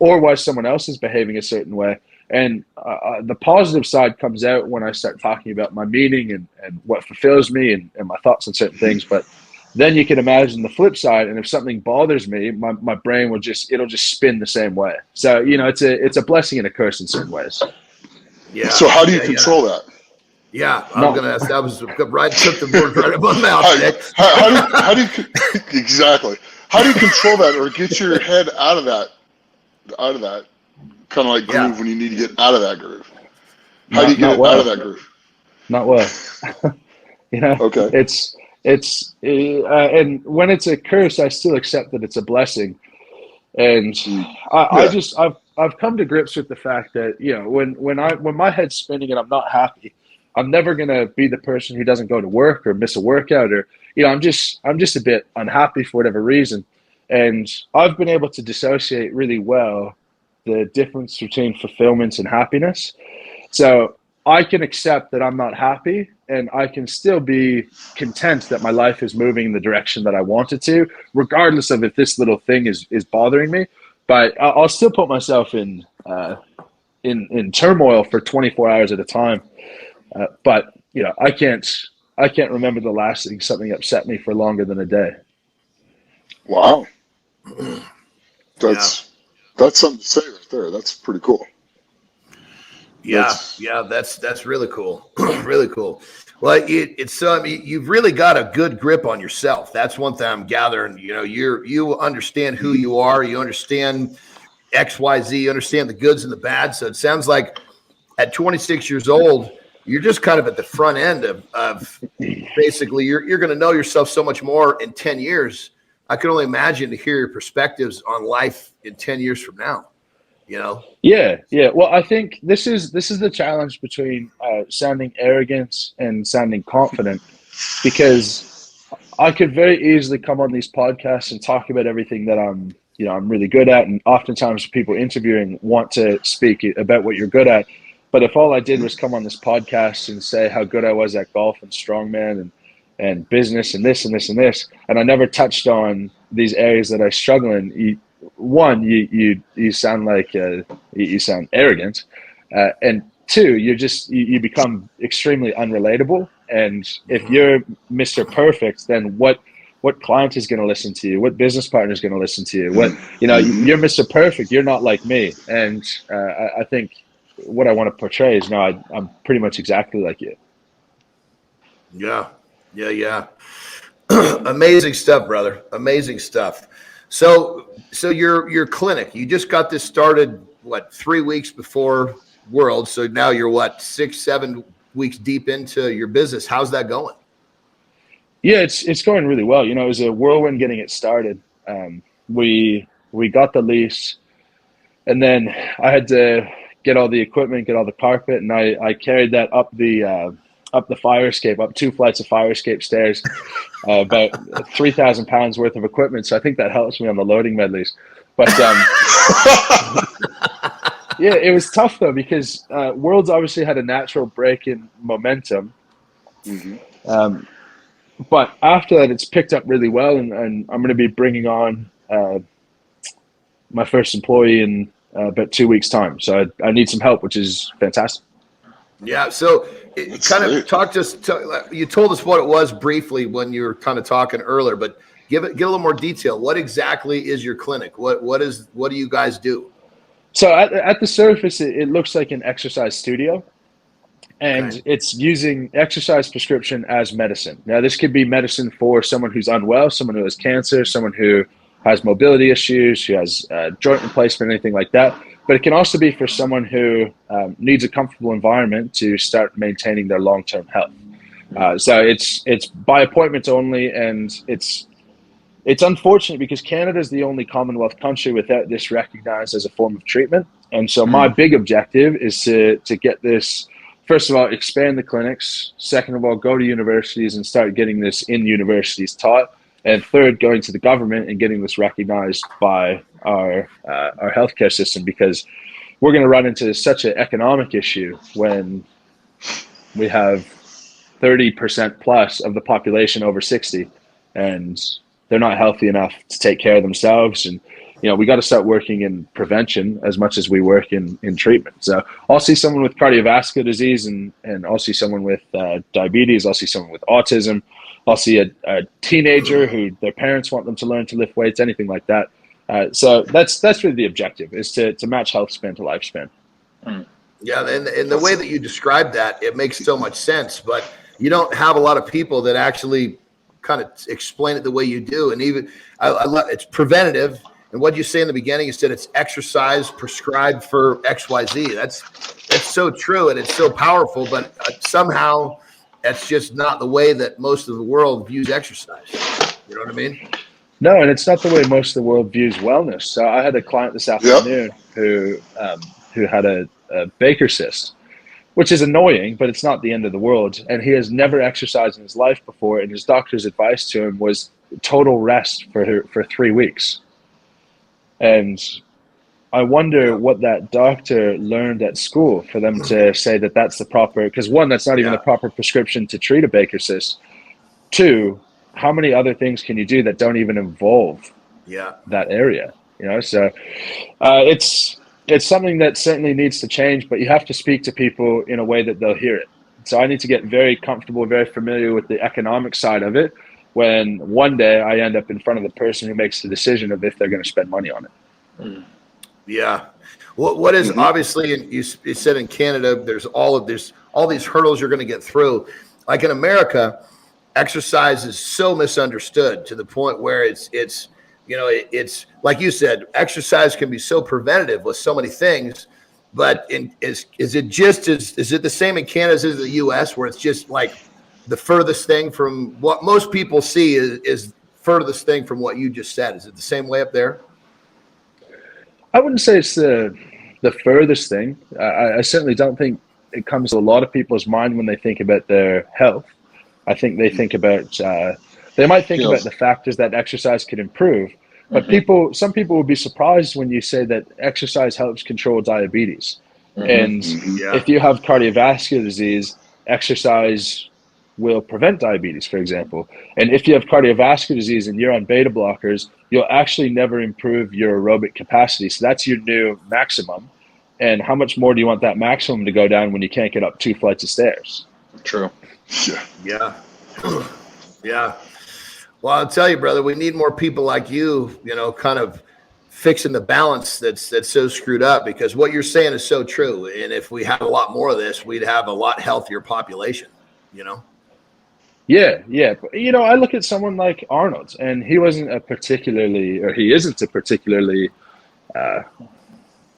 or why someone else is behaving a certain way. And the positive side comes out when I start talking about my meaning and what fulfills me and my thoughts on certain things. But then you can imagine the flip side. And if something bothers me, my brain will it'll just spin the same way. So, it's a blessing and a curse in certain ways. Yeah. So how do you control that? Yeah, I'm going to ask. That was right. Took the word right out of my mouth. How do you exactly? How do you control that or get your head out of that kind of like groove when you need to get out of that groove? How do you get out of that groove? Not well. Okay. It's and when it's a curse, I still accept that it's a blessing. And I've come to grips with the fact that, when my head's spinning and I'm not happy, I'm never going to be the person who doesn't go to work or miss a workout, or, I'm just a bit unhappy for whatever reason. And I've been able to dissociate really well the difference between fulfillment and happiness. So I can accept that I'm not happy, and I can still be content that my life is moving in the direction that I want it to, regardless of if this little thing is bothering me. But I'll still put myself in turmoil for 24 hours at a time. But I can't remember the last thing something upset me for longer than a day. Wow, that's something to say right there. That's pretty cool. That's really cool. Really cool. Well, you've really got a good grip on yourself. That's one thing I'm gathering. You understand who you are. You understand XYZ. You understand the goods and the bad. So it sounds like at 26 years old, you're just kind of at the front end of basically you're going to know yourself so much more in 10 years. I can only imagine to hear your perspectives on life in 10 years from now. Yeah. Well, I think this is the challenge between sounding arrogant and sounding confident, because I could very easily come on these podcasts and talk about everything that I'm really good at, and oftentimes people interviewing want to speak about what you're good at. But if all I did was come on this podcast and say how good I was at golf and strongman and business and this and this and this, and I never touched on these areas that I struggle in, you sound like you sound arrogant, and two, you become extremely unrelatable. And if you're Mr. Perfect, then what client is going to listen to you? What business partner is going to listen to you? You're Mr. Perfect. You're not like me. And I think what I want to portray is, I'm pretty much exactly like you. Yeah. Amazing stuff, brother. Amazing stuff. So your clinic, you just got this started, 3 weeks before World. So now you're 6-7 weeks deep into your business. How's that going? Yeah, it's going really well. It was a whirlwind getting it started. We got the lease, and then I had to get all the equipment, get all the carpet, and I carried that up the fire escape, up 2 flights of fire escape stairs, about 3,000 pounds worth of equipment. So I think that helps me on the loading medleys. But yeah, it was tough though, because Worlds obviously had a natural break in momentum. Mm-hmm. But after that, it's picked up really well, and I'm going to be bringing on my first employee in about 2 weeks' time. So I need some help, which is fantastic. Yeah. So it kind of you told us what it was briefly when you were kind of talking earlier, but give a little more detail. What exactly is your clinic? What do you guys do? So at the surface, it looks like an exercise studio. And Okay. it's using exercise prescription as medicine. Now, this could be medicine for someone who's unwell, someone who has cancer, someone who has mobility issues, who has joint replacement, anything like that. But it can also be for someone who needs a comfortable environment to start maintaining their long-term health. So it's by appointment only, and it's unfortunate because Canada is the only Commonwealth country without this recognized as a form of treatment. And so my big objective is to get this, first of all, expand the clinics. Second of all, go to universities and start getting this in universities taught. And third, going to the government and getting this recognized by our healthcare system, because we're going to run into such an economic issue when we have 30% plus of the population over 60, and they're not healthy enough to take care of themselves. And we got to start working in prevention as much as we work in treatment. So I'll see someone with cardiovascular disease, and I'll see someone with diabetes. I'll see someone with autism. I'll see a teenager who their parents want them to learn to lift weights, anything like that. So that's really the objective, is to match health span to lifespan. Yeah, and the way that you described that, it makes so much sense. But you don't have a lot of people that actually kind of explain it the way you do. And even I love it's preventative. And what you say in the beginning, you said it's exercise prescribed for XYZ. That's so true, and it's so powerful. But somehow, that's just not the way that most of the world views exercise. You know what I mean? No, and it's not the way most of the world views wellness. So I had a client this afternoon who had a Baker cyst, which is annoying, but it's not the end of the world. And he has never exercised in his life before, and his doctor's advice to him was total rest for 3 weeks. And I wonder what that doctor learned at school for them to say that that's the proper, because one, that's not even the proper prescription to treat a Baker cyst. Two, how many other things can you do that don't even involve that area? So it's something that certainly needs to change, but you have to speak to people in a way that they'll hear it. So I need to get very comfortable, very familiar with the economic side of it, when one day I end up in front of the person who makes the decision of if they're going to spend money on it. Yeah. What is obviously, you said in Canada, there's all these hurdles you're going to get through. Like in America, exercise is so misunderstood to the point where it's like you said, exercise can be so preventative with so many things. But is it the same in Canada as in the U.S., where it's just like the furthest thing from what most people see is furthest thing from what you just said? Is it the same way up there? I wouldn't say it's the furthest thing. I certainly don't think it comes to a lot of people's mind when they think about their health. I think they think about they might think about the factors that exercise could improve. But some people will be surprised when you say that exercise helps control diabetes. And if you have cardiovascular disease, exercise will prevent diabetes, for example. And if you have cardiovascular disease and you're on beta blockers, you'll actually never improve your aerobic capacity. So that's your new maximum. And how much more do you want that maximum to go down when you can't get up 2 flights of stairs? True. Yeah. Yeah. Well, I'll tell you, brother, we need more people like you, kind of fixing the balance that's so screwed up, because what you're saying is so true. And if we had a lot more of this, we'd have a lot healthier population, Yeah. But, I look at someone like Arnold, and he isn't a particularly,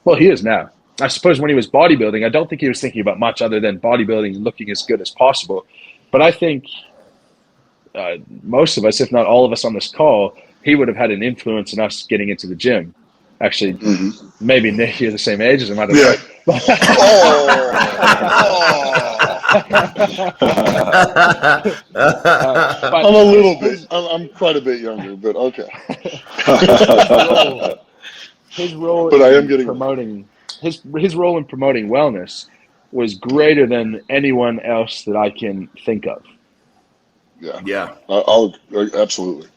well, he is now. I suppose when he was bodybuilding, I don't think he was thinking about much other than bodybuilding and looking as good as possible. But I think most of us, if not all of us on this call, he would have had an influence in us getting into the gym. Actually, maybe Nick, you're the same age as him. I don't know. I'm a little bit. I'm quite a bit younger, but okay. His role But I am in getting promoting his role in promoting wellness was greater than anyone else that I can think of. Yeah. I'll absolutely.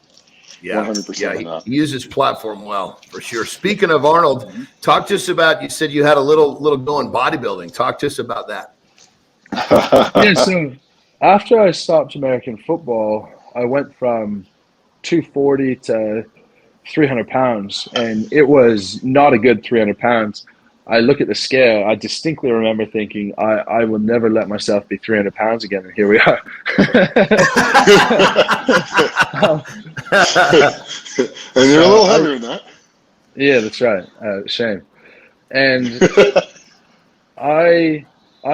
Yeah. 100% Yeah. He uses platform well, for sure. Speaking of Arnold, talk to us about, you said you had a little go in bodybuilding. Talk to us about that. Yeah, so after I stopped American football, I went from 240 to 300 pounds, and it was not a good 300 pounds. I look at the scale. I distinctly remember thinking, I will never let myself be 300 pounds again. And here we are. And you're a little heavier than that. Yeah, that's right. Shame. And I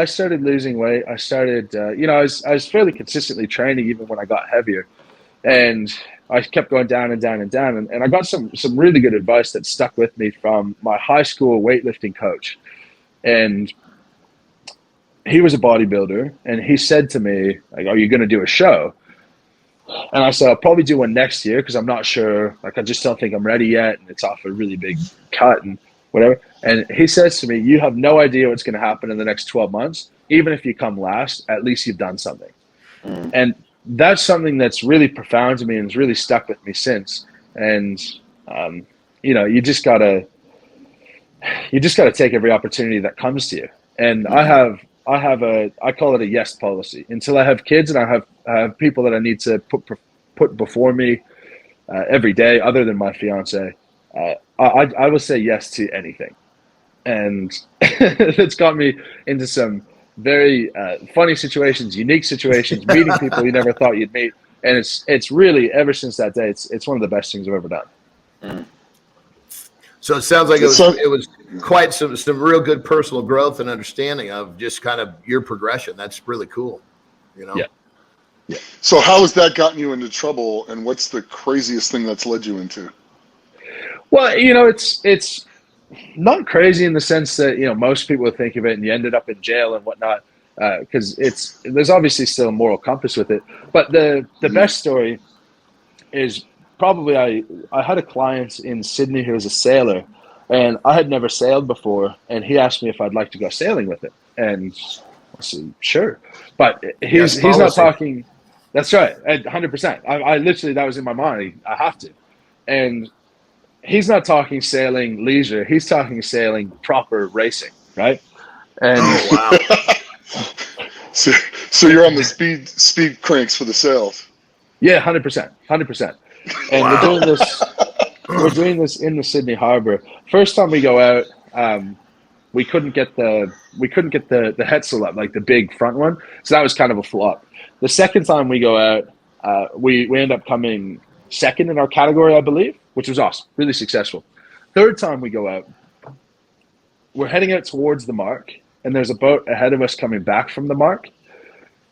started losing weight. I started, I was fairly consistently training even when I got heavier. And I kept going down and down and down. And I got some really good advice that stuck with me from my high school weightlifting coach. And he was a bodybuilder. And he said to me, like, are you going to do a show? And I said, I'll probably do one next year because I'm not sure. Like, I just don't think I'm ready yet. And it's off a really big cut and whatever. And he says to me, you have no idea what's going to happen in the next 12 months. Even if you come last, at least you've done something. And that's something that's really profound to me and has really stuck with me since. And, you just gotta take every opportunity that comes to you. And I call it a yes policy. Until I have kids and I have people that I need to put before me every day, other than my fiance, I will say yes to anything. And it's got me into some very funny situations, unique situations, meeting people you never thought you'd meet. And it's really, ever since that day, it's one of the best things I've ever done. So it sounds like it was quite some real good personal growth and understanding of just kind of your progression. That's really cool, Yeah. So how has that gotten you into trouble, and what's the craziest thing that's led you into? Well, it's not crazy in the sense that, most people would think of it and you ended up in jail and whatnot, because there's obviously still a moral compass with it. But the best story is probably I had a client in Sydney who was a sailor, and I had never sailed before, and he asked me if I'd like to go sailing with him. And I said, sure. But he's not talking. That's right, 100%. I literally, that was in my mind. I have to. And he's not talking sailing leisure. He's talking sailing proper racing, right? And so you're on the speed cranks for the sails. Yeah, 100%. And we're doing this in the Sydney Harbor. First time we go out, we couldn't get the Hetzel up, like the big front one. So that was kind of a flop. The second time we go out, we end up coming second in our category, I believe, which was awesome, really successful. Third time we go out, we're heading out towards the mark, and there's a boat ahead of us coming back from the mark.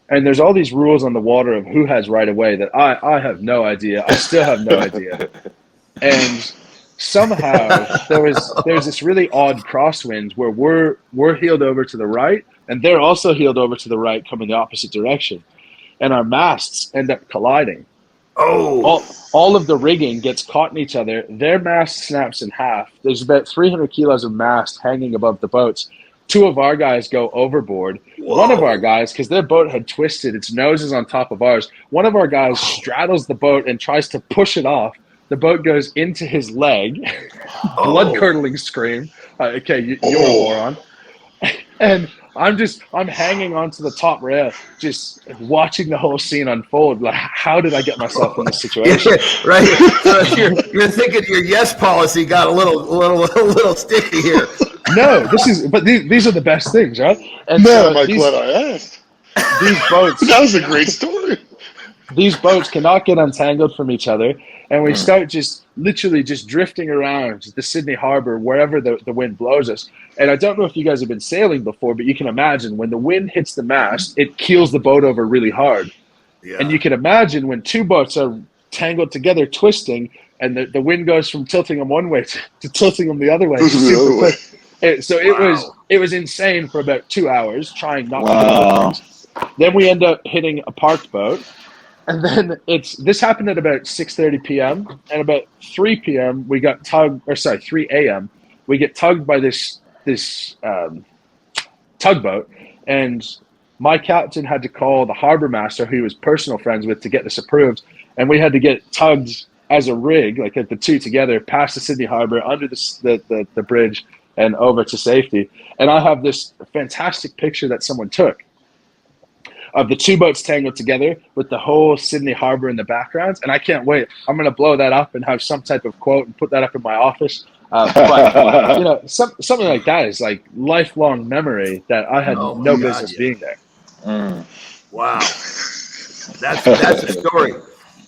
And there's all these rules on the water of who has right of way that I have no idea. I still have no idea. And somehow there's this really odd crosswind where we're heeled over to the right, and they're also heeled over to the right, coming the opposite direction. And our masts end up colliding. All of the rigging gets caught in each other. Their mast snaps in half. There's about 300 kilos of mast hanging above the boats. Two of our guys go overboard. Whoa. One of our guys, because their boat had twisted, its nose is on top of ours. One of our guys straddles the boat and tries to push it off. The boat goes into his leg. Blood-curdling scream. Okay, you're a moron. And I'm hanging onto the top rail, just watching the whole scene unfold. Like, how did I get myself in this situation? Right. So you're thinking your yes policy got a little sticky here. No, these are the best things, right? And man, I'm glad I asked. These boats. That was a great story. These boats cannot get untangled from each other, and we start just literally just drifting around the Sydney Harbor wherever the wind blows us. And I don't know if you guys have been sailing before, but you can imagine when the wind hits the mast, it keels the boat over really hard. Yeah. And you can imagine when two boats are tangled together, twisting, and the wind goes from tilting them one way to tilting them the other way. So it was insane for about 2 hours trying not to hit the things. Then we end up hitting a parked boat. And then this happened at about 6:30 p.m. and about 3 p.m. we got tugged, or sorry, 3 a.m. we get tugged by this tugboat, and my captain had to call the harbor master, who he was personal friends with, to get this approved, and we had to get tugged as a rig, like at the two together, past the Sydney Harbor, under the bridge, and over to safety. And I have this fantastic picture that someone took of the two boats tangled together with the whole Sydney Harbor in the background. And I can't wait. I'm going to blow that up and have some type of quote and put that up in my office. But something like that is like lifelong memory that I had Oh no my God, business yeah. being there. Wow. That's a story.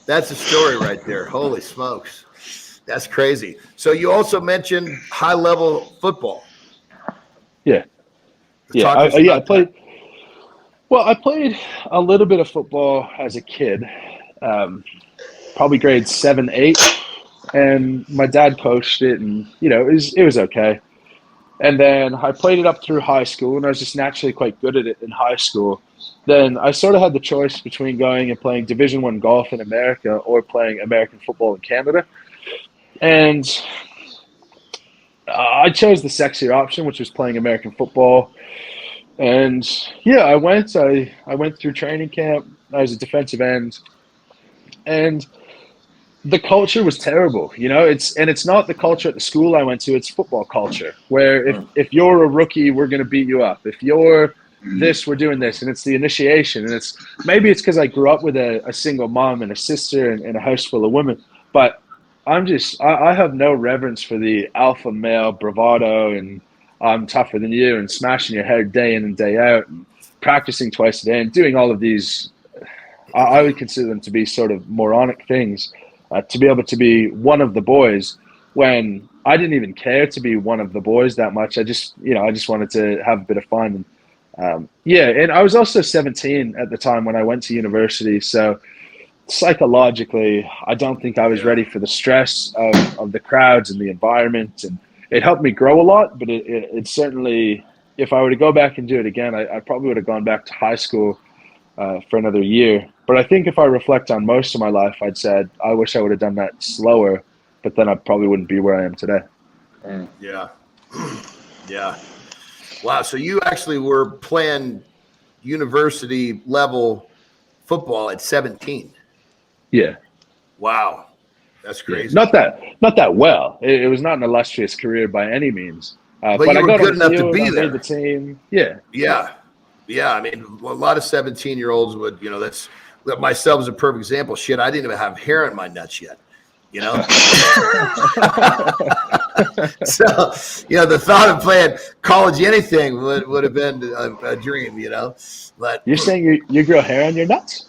That's a story right there. Holy smokes. That's crazy. So you also mentioned high level football. Yeah, yeah, Talk to us I about that. played. Well, I played a little bit of football as a kid, probably grades 7, 8, and my dad coached it, and it was okay. And then I played it up through high school, and I was just naturally quite good at it in high school. Then I sort of had the choice between going and playing Division One golf in America or playing American football in Canada, and I chose the sexier option, which was playing American football. And yeah, I went through training camp. I was a defensive end, and the culture was terrible. It's not the culture at the school I went to. It's football culture where if you're a rookie, we're going to beat you up. If you're this, we're doing this, and it's the initiation. And it's because I grew up with a single mom and a sister and a house full of women, but I have no reverence for the alpha male bravado and I'm tougher than you and smashing your head day in and day out and practicing twice a day and doing all of these. I would consider them to be sort of moronic things. To be able to be one of the boys when I didn't even care to be one of the boys that much. I just wanted to have a bit of fun. And I was also 17 at the time when I went to university. So psychologically, I don't think I was Yeah. ready for the stress of the crowds and the environment. And it helped me grow a lot, but it certainly, if I were to go back and do it again, I probably would have gone back to high school for another year. But I think if I reflect on most of my life, I'd said I wish I would have done that slower, but then I probably wouldn't be where I am today. Yeah. Yeah. Wow. So you actually were playing university level football at 17. Yeah. Wow. That's Yeah. crazy. Not that well. It was not an illustrious career by any means. But But you I were got on good the enough to field. be I made there. the team. Yeah. Yeah. Yeah. I mean, a lot of 17-year-olds would, that's myself is a perfect example. Shit, I didn't even have hair in my nuts yet. So, the thought of playing college anything would have been a dream, But You're saying you grow hair on your nuts?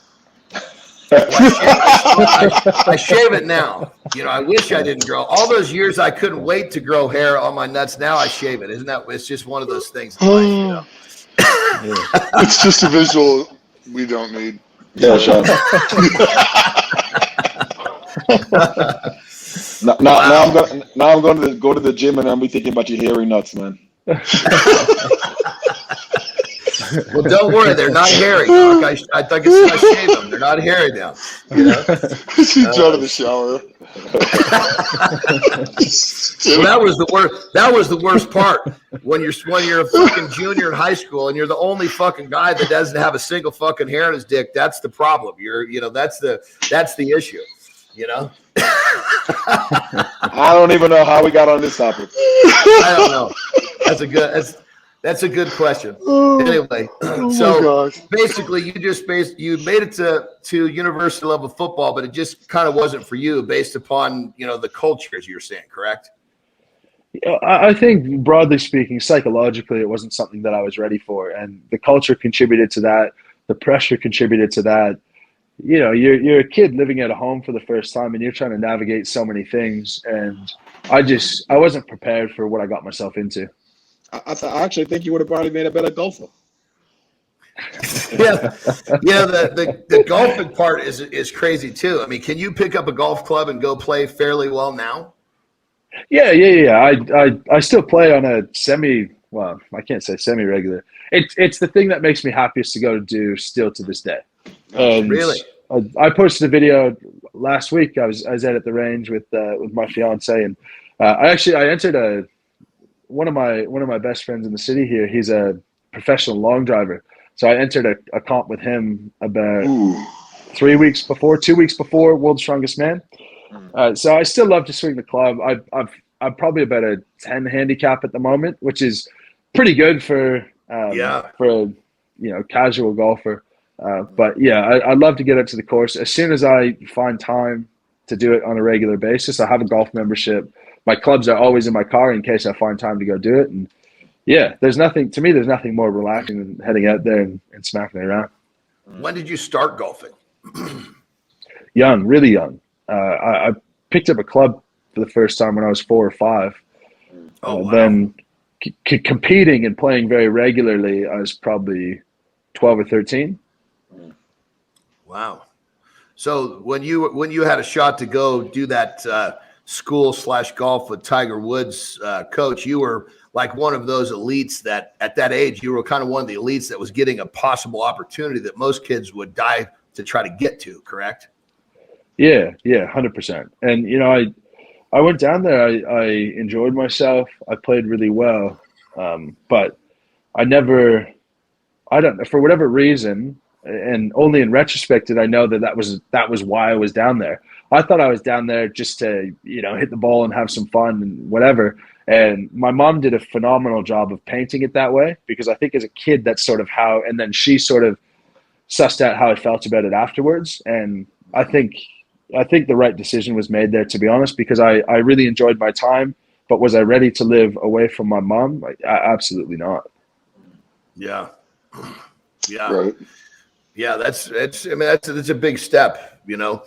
I shave it now. I wish I didn't grow. All those years I couldn't wait to grow hair on my nuts. Now I shave it. Isn't that? It's just one of those things in life, It's just a visual we don't need. Yeah, Sean. Now I'm going to go to the gym and I'm be thinking about your hairy nuts, man. Well, don't worry, they're not hairy. Doc. I think I shave them. They're not hairy now. She's out of the shower. Well, that was the worst. That was the worst part. When you're a fucking junior in high school and you're the only fucking guy that doesn't have a single fucking hair in his dick. That's the problem. That's the issue. I don't even know how we got on this topic. I don't know. That's a good question. Anyway, so basically, you made it to university level football, but it just kind of wasn't for you based upon the culture, as you're saying, correct? I think broadly speaking, psychologically, it wasn't something that I was ready for, and the culture contributed to that. The pressure contributed to that. You're a kid living at a home for the first time, and you're trying to navigate so many things, and I wasn't prepared for what I got myself into. I actually think you would have probably made a better golfer. Yeah. The golfing part is crazy too. I mean, can you pick up a golf club and go play fairly well now? Yeah. I still play on a well, I can't say semi-regular. It's the thing that makes me happiest to go do still to this day. And Really? I posted a video last week. I was at the range with my fiance, and I entered one of my best friends in the city here. He's a professional long driver, so I entered a comp with him about 2 weeks before World's Strongest Man. So I still love to swing the club. I'm probably about a 10 handicap at the moment, which is pretty good for a casual golfer. But yeah, I love to get up to the course as soon as I find time to do it on a regular basis. I have a golf membership my clubs are always in my car in case I find time to go do it. And yeah, there's nothing more relaxing than heading out there and smacking it around. When did you start golfing? Young, really young. I picked up a club for the first time when I was 4 or 5. Oh, wow. Then competing and playing very regularly, I was probably 12 or 13. Wow. So when you had a shot to go do that school/golf with Tiger Woods, coach, you were like one of those elites that at that age, you were kind of one of the elites that was getting a possible opportunity that most kids would die to try to get to, correct? Yeah, 100%. And, you know, I went down there, I enjoyed myself. I played really well. But I don't know, for whatever reason, and only in retrospect did I know that was why I was down there. I thought I was down there just to, you know, hit the ball and have some fun and whatever. And my mom did a phenomenal job of painting it that way, because I think as a kid, that's sort of how, and then she sort of sussed out how I felt about it afterwards. And I think the right decision was made there, to be honest, because I really enjoyed my time. But was I ready to live away from my mom? Absolutely not. Yeah. Yeah. Right. Yeah. That's a big step, you know.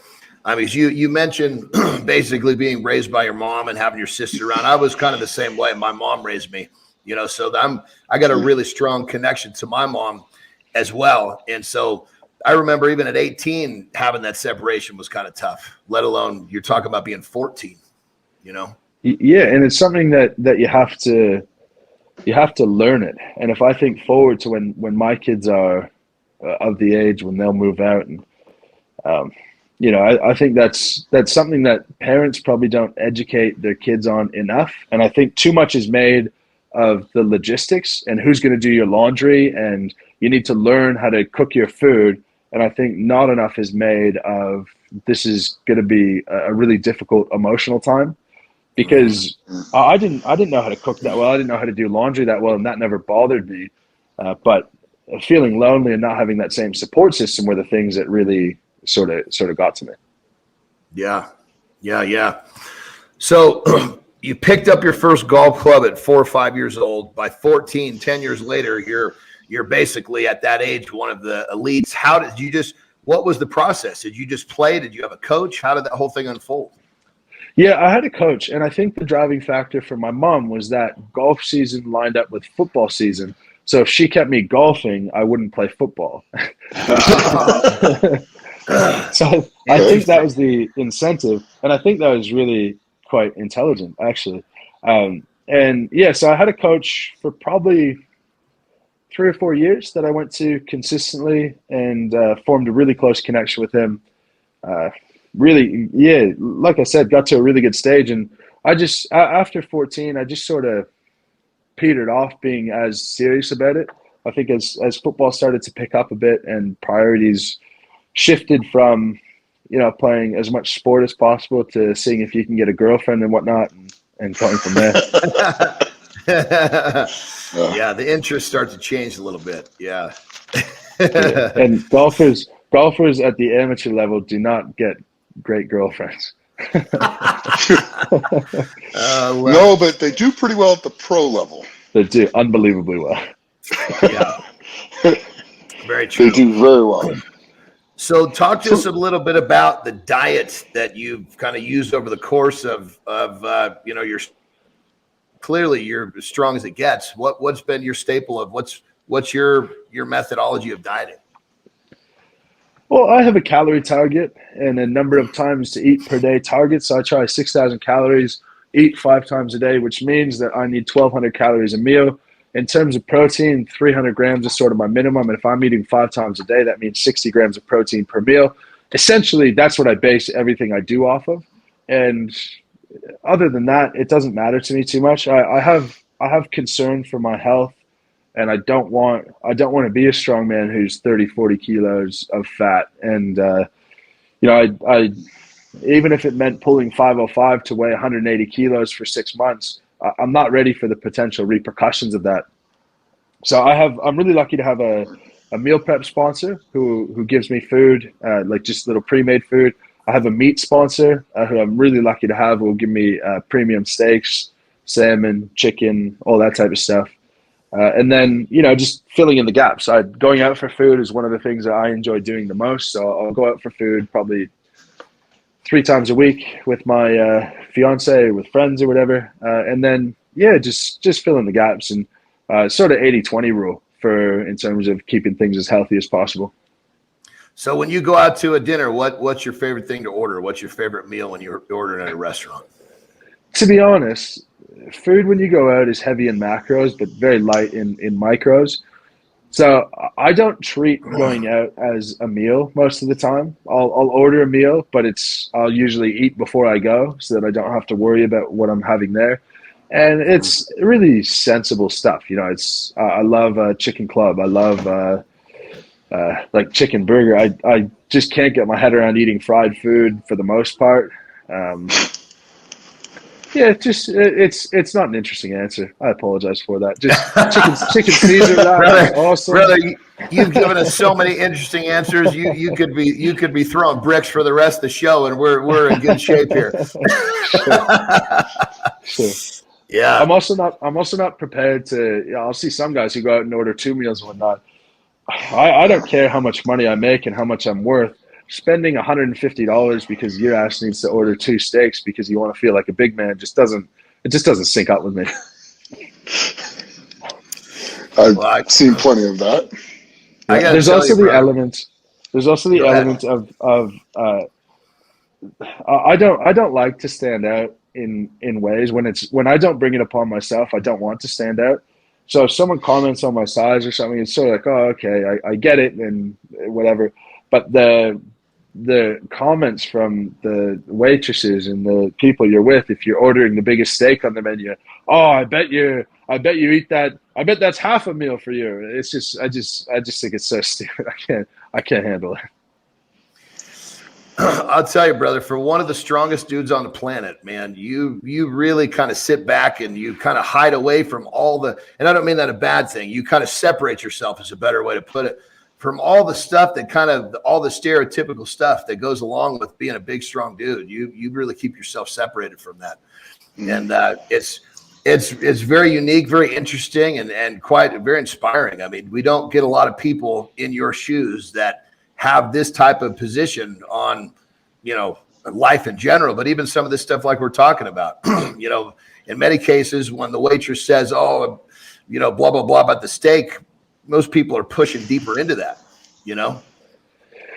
I mean, you mentioned basically being raised by your mom and having your sister around. I was kind of the same way. My mom raised me, you know, so I got a really strong connection to my mom as well. And so I remember even at 18, having that separation was kind of tough, let alone you're talking about being 14, you know? Yeah. And it's something that you have to learn it. And if I think forward to when my kids are of the age when they'll move out, and, you know, I think that's something that parents probably don't educate their kids on enough. And I think too much is made of the logistics and who's going to do your laundry, and you need to learn how to cook your food. And I think not enough is made of this is going to be a really difficult emotional time, because I didn't know how to cook that well. I didn't know how to do laundry that well, and that never bothered me. But feeling lonely and not having that same support system were the things that really sort of got to me. Yeah. So you picked up your first golf club at 4 or 5 years old. By 14, 10 years later, you're basically at that age one of the elites. What was the process? Did you just play? Did you have a coach? How did that whole thing unfold? Yeah, I had a coach, and I think the driving factor for my mom was that golf season lined up with football season. So if she kept me golfing, I wouldn't play football. So I think that was the incentive, and I think that was really quite intelligent, actually. And yeah, so I had a coach for probably 3 or 4 years that I went to consistently, and formed a really close connection with him. Really, yeah, like I said, got to a really good stage. And I just, after 14, I just sort of petered off being as serious about it. I think as football started to pick up a bit and priorities shifted from, you know, playing as much sport as possible to seeing if you can get a girlfriend and whatnot, and going from there. Yeah, the interests start to change a little bit. Yeah. Yeah. And golfers at the amateur level do not get great girlfriends. No, but they do pretty well at the pro level. They do unbelievably well. Yeah. Very true. They do very well. So talk to us a little bit about the diet that you've kind of used over the course of you know, clearly you're as strong as it gets. What's been your staple of what's your methodology of dieting? Well, I have a calorie target and a number of times to eat per day target. So I try 6,000 calories, eat 5 times a day, which means that I need 1,200 calories a meal. In terms of protein, 300 grams is sort of my minimum. And if I'm eating 5 times a day, that means 60 grams of protein per meal. Essentially, that's what I base everything I do off of. And other than that, it doesn't matter to me too much. I have concern for my health. And I don't want to be a strong man who's 30, 40 kilos of fat. And, you know, I even if it meant pulling 505 to weigh 180 kilos for 6 months, I'm not ready for the potential repercussions of that. So I'm really lucky to have a meal prep sponsor who gives me food, like just little pre-made food. I have a meat sponsor who I'm really lucky to have, who will give me premium steaks, salmon, chicken, all that type of stuff. And then, just filling in the gaps. Going out for food is one of the things that I enjoy doing the most. So I'll go out for food probably 3 times a week with my fiance, with friends or whatever. And then, just fill in the gaps and sort of 80-20 rule in terms of keeping things as healthy as possible. So when you go out to a dinner, what's your favorite thing to order? What's your favorite meal when you're ordering at a restaurant? To be honest, food when you go out is heavy in macros, but very light in micros. So I don't treat going out as a meal most of the time. I'll order a meal, but I'll usually eat before I go so that I don't have to worry about what I'm having there. And it's really sensible stuff. I love chicken club. I love like chicken burger. I just can't get my head around eating fried food for the most part. It's not an interesting answer. I apologize for that. Just chicken Caesar. That awesome. Brother, you've given us so many interesting answers. You could be throwing bricks for the rest of the show, and we're in good shape here. Sure. Yeah. I'm also not prepared to. I'll see some guys who go out and order 2 meals and whatnot. I don't care how much money I make and how much I'm worth. Spending $150 because your ass needs to order 2 steaks because you want to feel like a big man just doesn't sync up with me. I've seen plenty of that. There's also the element of I don't like to stand out in ways when I don't bring it upon myself. I don't want to stand out. So if someone comments on my size or something, it's sort of like, oh, okay, I get it and whatever. But the comments from the waitresses and the people you're with, if you're ordering the biggest steak on the menu, oh, I bet you eat that. I bet that's half a meal for you. It's just, I just think it's so stupid. I can't handle it. I'll tell you, brother, for one of the strongest dudes on the planet, man, you really kind of sit back and you kind of hide away from and I don't mean that a bad thing. You kind of separate yourself is a better way to put it, from all the stuff all the stereotypical stuff that goes along with being a big, strong dude. You really keep yourself separated from that. And it's very unique, very interesting, and quite very inspiring. I mean, we don't get a lot of people in your shoes that have this type of position on, life in general, but even some of this stuff like we're talking about, in many cases, when the waitress says, oh, blah, blah, blah about the steak, most people are pushing deeper into that,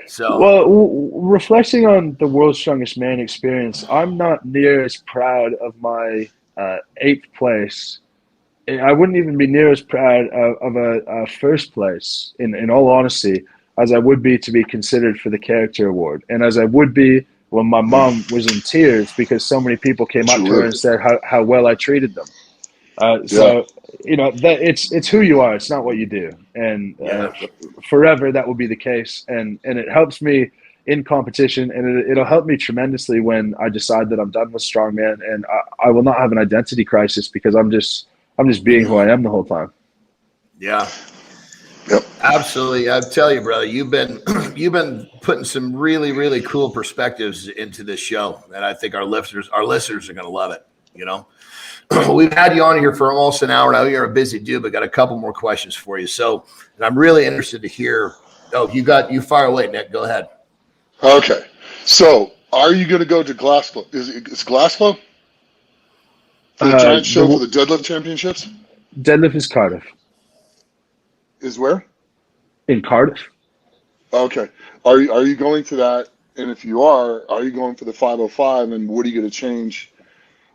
So, well, reflecting on the World's Strongest Man experience, I'm not near as proud of my 8th place. I wouldn't even be near as proud of a first place, in all honesty, as I would be to be considered for the character award, and as I would be when my mom was in tears because so many people came up to her and said how well I treated them. So that it's who you are. It's not what you do. And forever that will be the case. And it helps me in competition, and it'll help me tremendously when I decide that I'm done with strongman, and I will not have an identity crisis because I'm just being who I am the whole time. Yeah. Yep. Absolutely. I tell you, brother, you've been putting some really, really cool perspectives into this show, and I think our listeners are going to love it. We've had you on here for almost an hour. I know you're a busy dude, but got a couple more questions for you. So, and I'm really interested to hear. Oh, you fire away, Nick. Go ahead. Okay. So, are you going to go to Glasgow? Is Glasgow for the giant show for the deadlift championships? Deadlift is Cardiff. Is where? In Cardiff. Okay. Are you going to that? And if you are you going for the 505? And what are you going to change?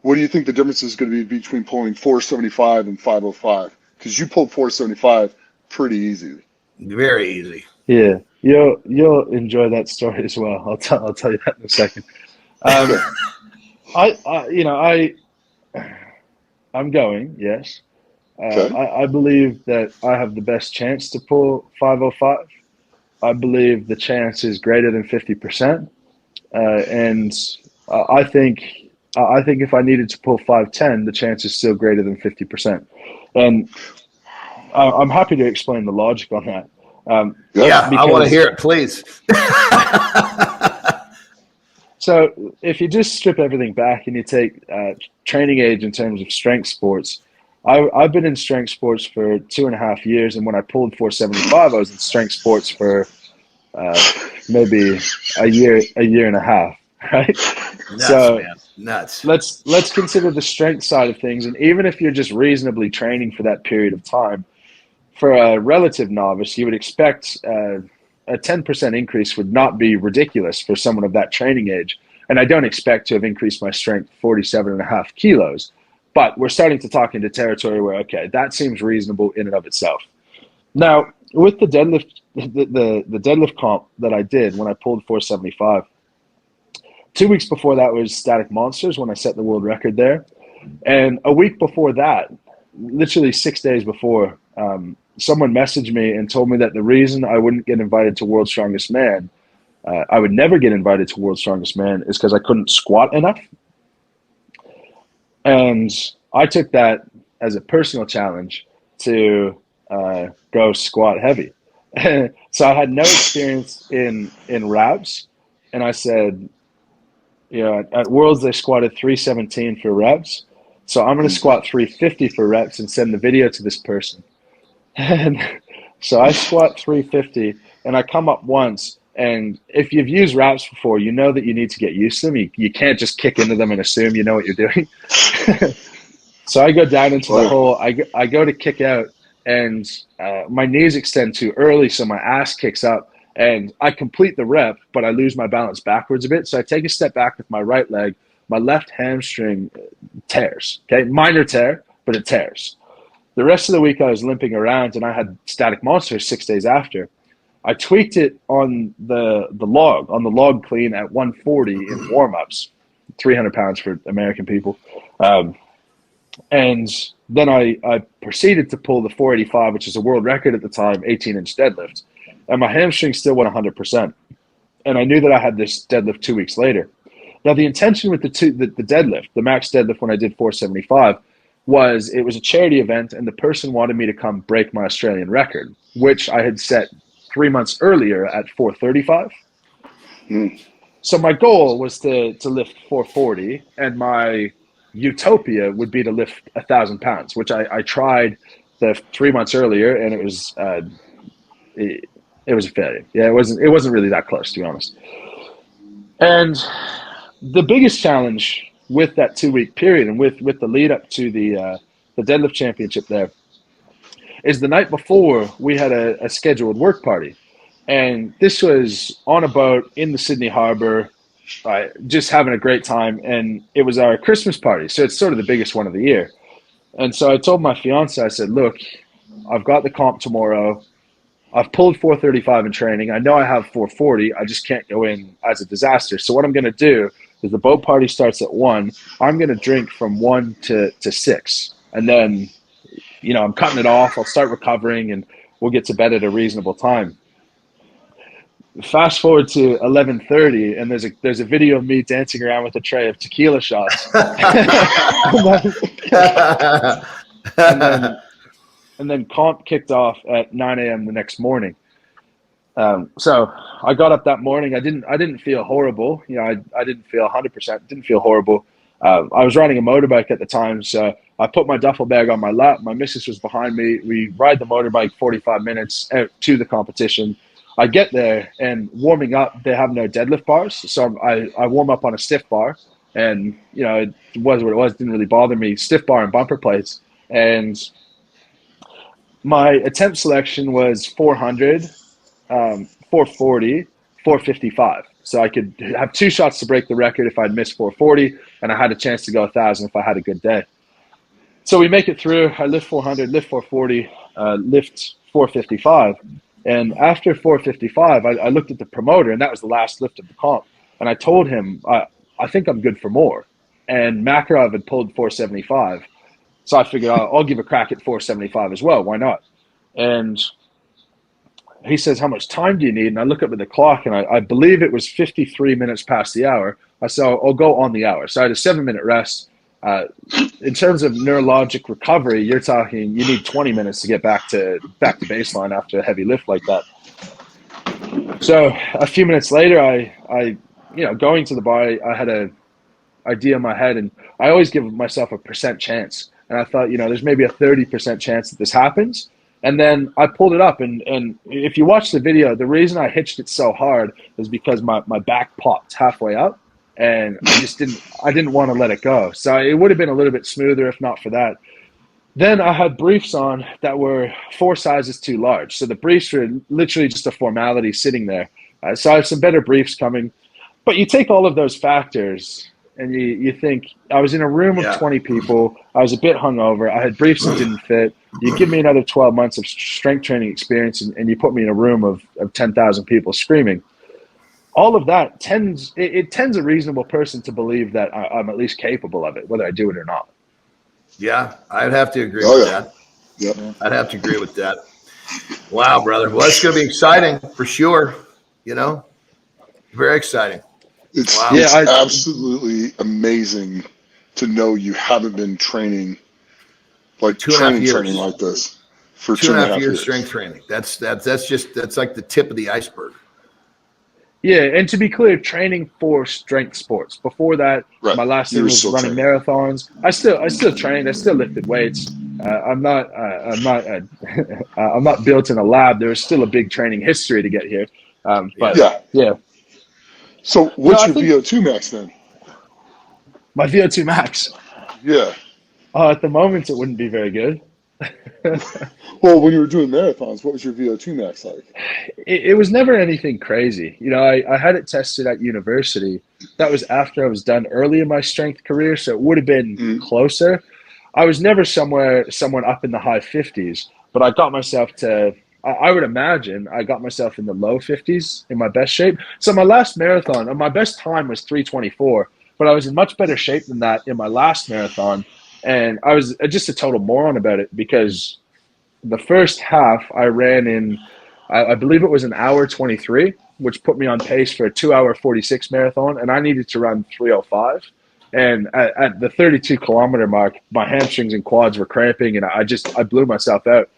What do you think the difference is going to be between pulling 475 and 505? Because you pulled 475 pretty easy. Very easy. Yeah, you'll enjoy that story as well. I'll tell you that in a second. I'm going. Yes. Okay. I believe that I have the best chance to pull 505. I believe the chance is greater than 50%, and I think if I needed to pull 510, the chance is still greater than 50%. And I'm happy to explain the logic on that. I want to hear it, please. So if you just strip everything back and you take training age in terms of strength sports, I've been in strength sports for 2.5 years, and when I pulled 475, I was in strength sports for maybe a year and a half, right? Nuts, So man. Nuts. let's consider the strength side of things, and even if you're just reasonably training for that period of time, for a relative novice, you would expect a 10% increase would not be ridiculous for someone of that training age. And I don't expect to have increased my strength 47.5 kilos, but we're starting to talk into territory where, okay, that seems reasonable in and of itself. Now, with the deadlift, the deadlift comp that I did when I pulled 475, 2 weeks before that was Static Monsters when I set the world record there. And a week before that, literally 6 days before, someone messaged me and told me that the reason I wouldn't get invited to World's Strongest Man, I would never get invited to World's Strongest Man, is because I couldn't squat enough. And I took that as a personal challenge to go squat heavy. So I had no experience in reps, and I said, at Worlds they squatted 317 for reps, so I'm going to squat 350 for reps and send the video to this person. And so I squat 350, and I come up once. And if you've used reps before, you know that you need to get used to them. You can't just kick into them and assume you know what you're doing. So I go down into the hole. I go to kick out, and my knees extend too early, so my ass kicks up. And I complete the rep, but I lose my balance backwards a bit. So I take a step back with my right leg. My left hamstring tears. Okay, minor tear, but it tears. The rest of the week I was limping around, and I had Static Monsters 6 days after. I tweaked it on the log clean at 140 in warm-ups, 300 pounds for American people. And then I proceeded to pull the 485, which is a world record at the time, 18-inch deadlift. And my hamstring still went 100%. And I knew that I had this deadlift 2 weeks later. Now, the intention with the deadlift, the max deadlift when I did 475, was it was a charity event, and the person wanted me to come break my Australian record, which I had set 3 months earlier at 435. So my goal was to lift 440, and my utopia would be to lift 1,000 pounds, which I tried the 3 months earlier, and it was a failure. Yeah, it wasn't really that close, to be honest. And the biggest challenge with that 2 week period and with the lead up to the deadlift championship there is the night before we had a scheduled work party. And this was on a boat in the Sydney Harbor, just having a great time. And it was our Christmas party. So it's sort of the biggest one of the year. And so I told my fiance, I said, look, I've got the comp tomorrow. I've pulled 435 in training. I know I have 440. I just can't go in as a disaster. So what I'm going to do is the boat party starts at 1. I'm going to drink from 1 to 6. And then, I'm cutting it off. I'll start recovering, and we'll get to bed at a reasonable time. Fast forward to 11:30, and there's a video of me dancing around with a tray of tequila shots. And then comp kicked off at 9 a.m. the next morning. So I got up that morning. I didn't feel horrible. I didn't feel 100%. Didn't feel horrible. I was riding a motorbike at the time, so I put my duffel bag on my lap. My missus was behind me. We ride the motorbike 45 minutes out to the competition. I get there, and warming up, they have no deadlift bars, so I warm up on a stiff bar, and it was what it was. It didn't really bother me. Stiff bar and bumper plates, and my attempt selection was 400, 440, 455. So I could have 2 shots to break the record if I'd missed 440, and I had a chance to go 1,000 if I had a good day. So we make it through. I lift 400, lift 440, lift 455. And after 455, I looked at the promoter, and that was the last lift of the comp. And I told him, I think I'm good for more. And Makarov had pulled 475. So I figured I'll give a crack at 475 as well. Why not? And he says, how much time do you need? And I look up at the clock, and I believe it was 53 minutes past the hour. I said, I'll go on the hour. So I had a 7-minute rest. In terms of neurologic recovery, you're talking you need 20 minutes to get back to baseline after a heavy lift like that. So a few minutes later, I going to the bar, I had a idea in my head, and I always give myself a percent chance. And I thought, there's maybe a 30% chance that this happens. And then I pulled it up, and if you watch the video, the reason I hitched it so hard is because my back popped halfway up, and I didn't want to let it go. So it would have been a little bit smoother if not for that. Then I had briefs on that were 4 sizes too large. So the briefs were literally just a formality sitting there. So I have some better briefs coming. But you take all of those factors and you think, I was in a room of 20 people. I was a bit hungover. I had briefs that didn't fit. You give me another 12 months of strength training experience and you put me in a room of 10,000 people screaming. All of that tends a reasonable person to believe that I'm at least capable of it, whether I do it or not. Yeah, I'd have to agree with that. Yep. I'd have to agree with that. Wow, brother. Well, it's going to be exciting for sure. Very exciting. It's absolutely amazing to know you haven't been training like training like this for 2.5 years. Strength training. That's like the tip of the iceberg. Yeah, and to be clear, training for strength sports. Before that, my last thing was running marathons. I still trained. I still lifted weights. I'm not built in a lab. There was still a big training history to get here. Yeah. So what's your VO2 max then? My VO2 max? Yeah. At the moment, it wouldn't be very good. Well, when you were doing marathons, what was your VO2 max like? It was never anything crazy. I had it tested at university. That was after I was done early in my strength career, so it would have been closer. I was never someone up in the high 50s, but I got myself to, I would imagine, I got myself in the low 50s in my best shape. So my last marathon, my best time was 3:24, but I was in much better shape than that in my last marathon. And I was just a total moron about it because the first half I ran in, I believe it was an hour 23, which put me on pace for a 2-hour 46 marathon, and I needed to run 3:05. And at the 32-kilometer mark, my hamstrings and quads were cramping, and I blew myself out.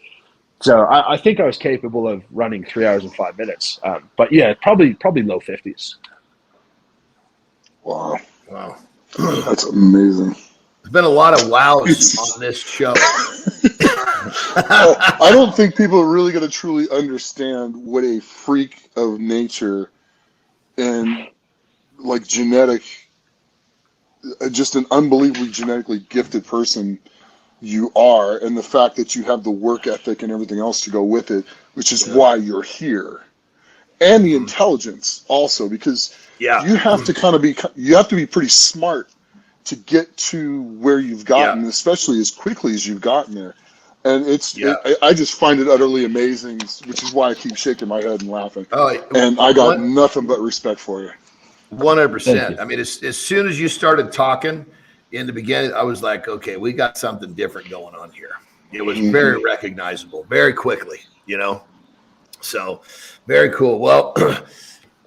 So I think I was capable of running 3 hours and 5 minutes. But yeah, probably low 50s. Wow. That's amazing. There's been a lot of wows on this show. I don't think people are really going to truly understand what a freak of nature and like just an unbelievably genetically gifted person you are, and the fact that you have the work ethic and everything else to go with it, which is why you're here, and the intelligence also, because you have to be pretty smart to get to where you've gotten, especially as quickly as you've gotten there. And I just find it utterly amazing, which is why I keep shaking my head and laughing. And I got nothing but respect for you. 100%. I mean, as soon as you started talking in the beginning, I was like, okay, we got something different going on here. It was very recognizable, very quickly, So very cool. Well,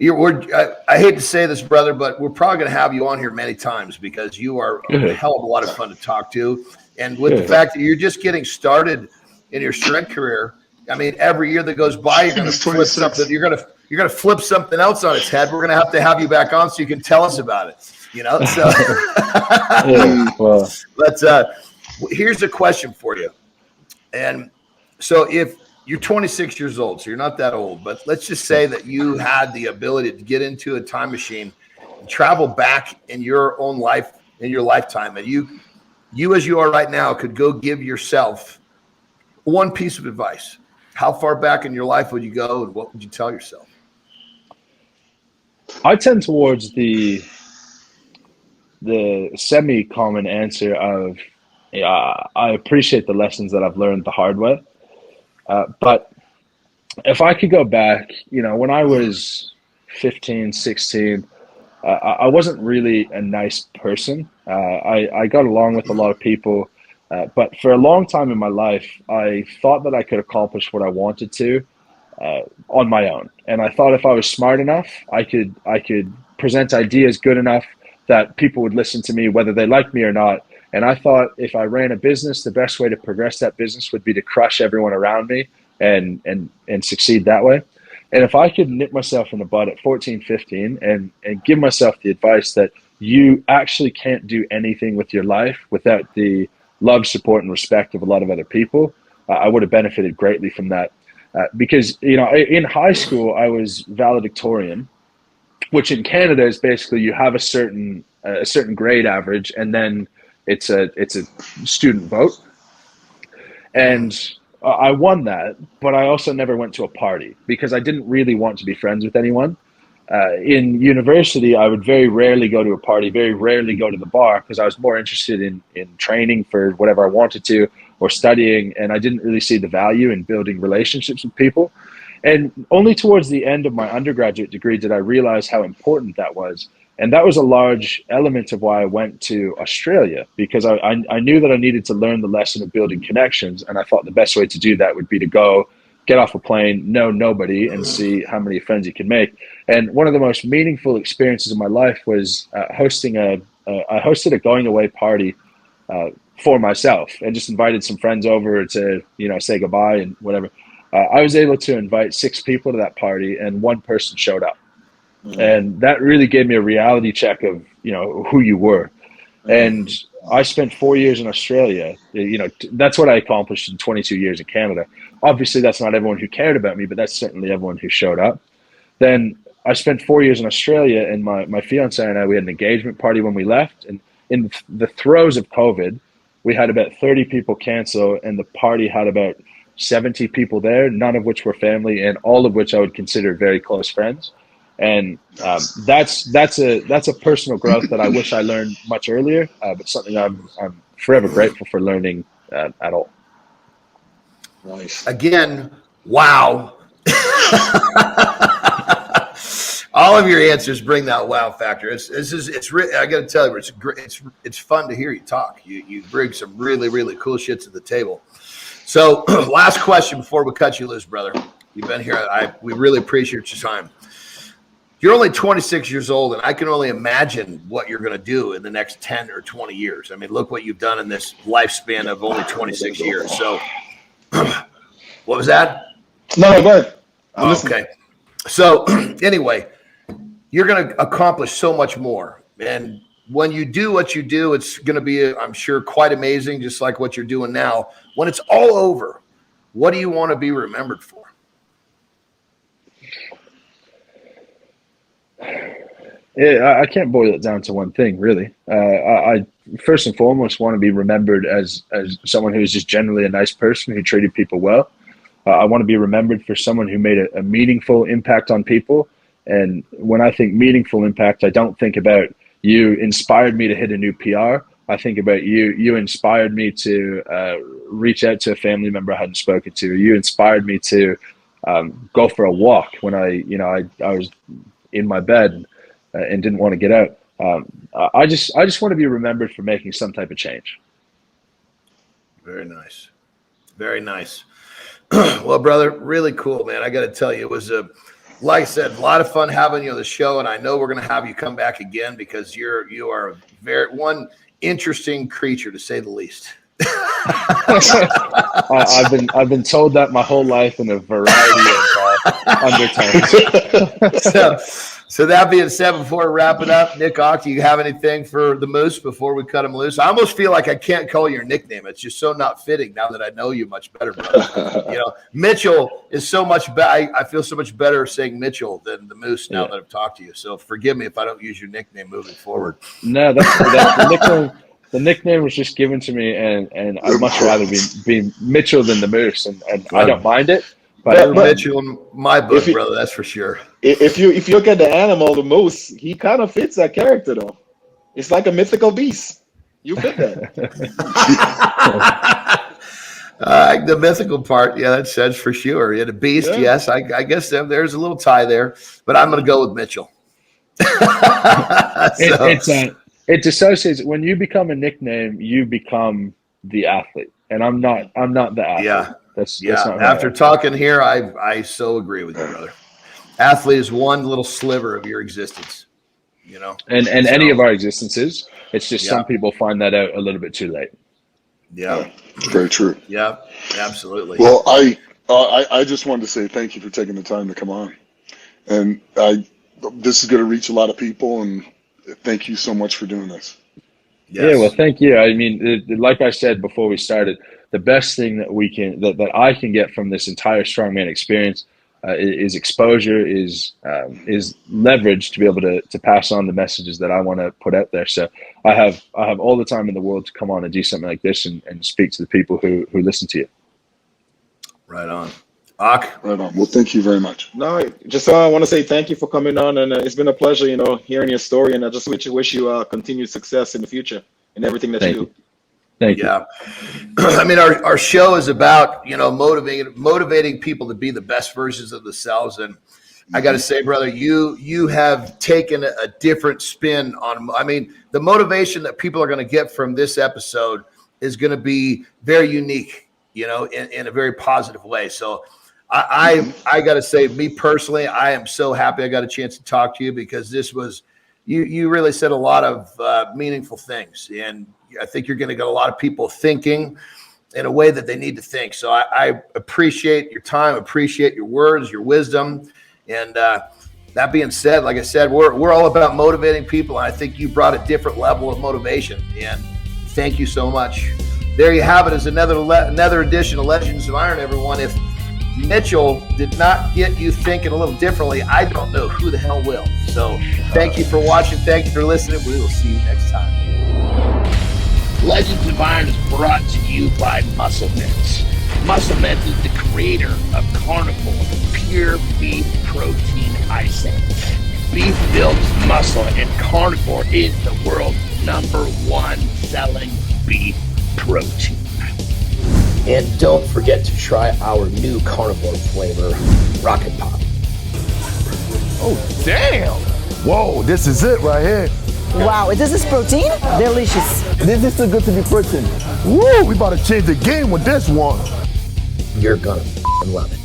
I hate to say this, brother, but we're probably going to have you on here many times because you are a hell of a lot of fun to talk to. And with the fact that you're just getting started in your strength career, I mean, every year that goes by, you're going to flip something. You're going to flip something else on its head. We're going to have you back on so you can tell us about it. So here's a question for you. And so if you're 26 years old, so you're not that old, but let's just say that you had the ability to get into a time machine and travel back in your own life, in your lifetime, and you as you are right now could go give yourself one piece of advice. How far back in your life would you go, and what would you tell yourself? I tend towards the semi-common answer of, I appreciate the lessons that I've learned the hard way. But if I could go back, when I was 15, 16, I wasn't really a nice person. I got along with a lot of people, but for a long time in my life, I thought that I could accomplish what I wanted to on my own. And I thought if I was smart enough, I could present ideas good enough that people would listen to me, whether they liked me or not. And I thought if I ran a business, the best way to progress that business would be to crush everyone around me and succeed that way. And if I could nip myself in the butt at 14, 15 and give myself the advice that you actually can't do anything with your life without the love, support, and respect of a lot of other people, I would have benefited greatly from that. Because, in high school, I was valedictorian, which in Canada is basically you have a certain grade average, and then it's a student vote. And I won that, but I also never went to a party because I didn't really want to be friends with anyone. In university, I would very rarely go to a party, very rarely go to the bar because I was more interested in training for whatever I wanted to or studying, and I didn't really see the value in building relationships with people. And only towards the end of my undergraduate degree did I realize how important that was. And that was a large element of why I went to Australia, because I knew that I needed to learn the lesson of building connections. And I thought the best way to do that would be to go get off a plane, know nobody, and see how many friends you can make. And one of the most meaningful experiences of my life was I hosted a going away party for myself and just invited some friends over to, say goodbye and whatever. I was able to invite 6 people to that party, and 1 person showed up. And that really gave me a reality check of, who you were. And I spent 4 years in Australia. That's what I accomplished in 22 years in Canada. Obviously, that's not everyone who cared about me, but that's certainly everyone who showed up. Then I spent 4 years in Australia, and my fiance and I, we had an engagement party when we left. And in the throes of COVID, we had about 30 people cancel, and the party had about 70 people there, none of which were family, and all of which I would consider very close friends. And that's a personal growth that I wish I learned much earlier, but something I'm forever grateful for learning at all. Nice. Again, wow. All of your answers bring that wow factor. It's I got to tell you, it's fun to hear you talk. You bring some really, really cool shit to the table. So last question before we cut you loose, brother. You've been here. We really appreciate your time. You're only 26 years old, and I can only imagine what you're going to do in the next 10 or 20 years. I mean, look what you've done in this lifespan of only 26 years. So what was that? No, go ahead. Okay. So anyway, you're going to accomplish so much more. And when you do what you do, it's going to be, I'm sure, quite amazing, just like what you're doing now. When it's all over, what do you want to be remembered for? I can't boil it down to one thing, really. I first and foremost want to be remembered as someone who's just generally a nice person who treated people well. I want to be remembered for someone who made a meaningful impact on people. And when I think meaningful impact, I don't think about you inspired me to hit a new PR. I think about you inspired me to reach out to a family member I hadn't spoken to. You inspired me to go for a walk when I was in my bed and didn't want to get out. I just want to be remembered for making some type of change. Very nice. Very nice. Well, brother, really cool, man. I got to tell you, it was like I said, a lot of fun having you on the show, and I know we're going to have you come back again because you are a one interesting creature, to say the least. I've been told that my whole life in a variety of undertones. So that being said, before we wrap it up, Nick Ock, do you have anything for the Moose before we cut him loose? I almost feel like I can't call your nickname. It's just so not fitting now that I know you much better, brother. Mitchell is so much better. I feel so much better saying Mitchell than the Moose now that I've talked to you. So forgive me if I don't use your nickname moving forward. No, that's the nickname. The nickname was just given to me, and I'd much rather be Mitchell than the Moose, and I don't mind it. But Mitchell in my book, brother, that's for sure. If you look at the animal, the moose, he kind of fits that character, though. It's like a mythical beast. You fit that. The mythical part, yeah, that's for sure. Yeah, the beast, yes. I guess there's a little tie there, but I'm going to go with Mitchell. It dissociates. When you become a nickname, you become the athlete, and I'm not the athlete. Yeah. That's not after talking here, I so agree with you, brother. Athlete is one little sliver of your existence, and any of our existences. It's just some people find that out a little bit too late. Yeah, very true. Yeah, absolutely. Well, I I just wanted to say thank you for taking the time to come on. And this is going to reach a lot of people, and thank you so much for doing this. Yes. Yeah, well, thank you. I mean, like I said before we started, the best thing that I can get from this entire strongman experience is exposure, is leverage to be able to pass on the messages that I want to put out there. So I have all the time in the world to come on and do something like this and speak to the people who listen to you. Right on. Ak? Right on. Well, thank you very much. No, I just want to say thank you for coming on, and it's been a pleasure, hearing your story, and I just wish you continued success in the future in everything that Thank you do. Thank you. Yeah. I mean, our show is about, motivating people to be the best versions of themselves. And I got to say, brother, you have taken a different spin on, I mean, the motivation that people are going to get from this episode is going to be very unique, in a very positive way. So I got to say, me personally, I am so happy I got a chance to talk to you, because this was, you really said a lot of meaningful things. And I think you're going to get a lot of people thinking in a way that they need to think. So I appreciate your time, appreciate your words, your wisdom. And that being said, like I said, we're all about motivating people. And I think you brought a different level of motivation. And thank you so much. There you have it, as another edition of Legends of Iron, everyone. If Mitchell did not get you thinking a little differently, I don't know who the hell will. So thank you for watching. Thank you for listening. We will see you next time. Legends of Iron is brought to you by Musclemint. Musclemint is the creator of Carnivore, pure beef protein icing. Beef builds muscle, and Carnivore is the world's #1 selling beef protein. And don't forget to try our new Carnivore flavor, Rocket Pop. Oh, damn. Whoa, this is it right here. Wow, is this protein? Delicious. This is too good to be protein. Woo, we about to change the game with this one. You're gonna love it.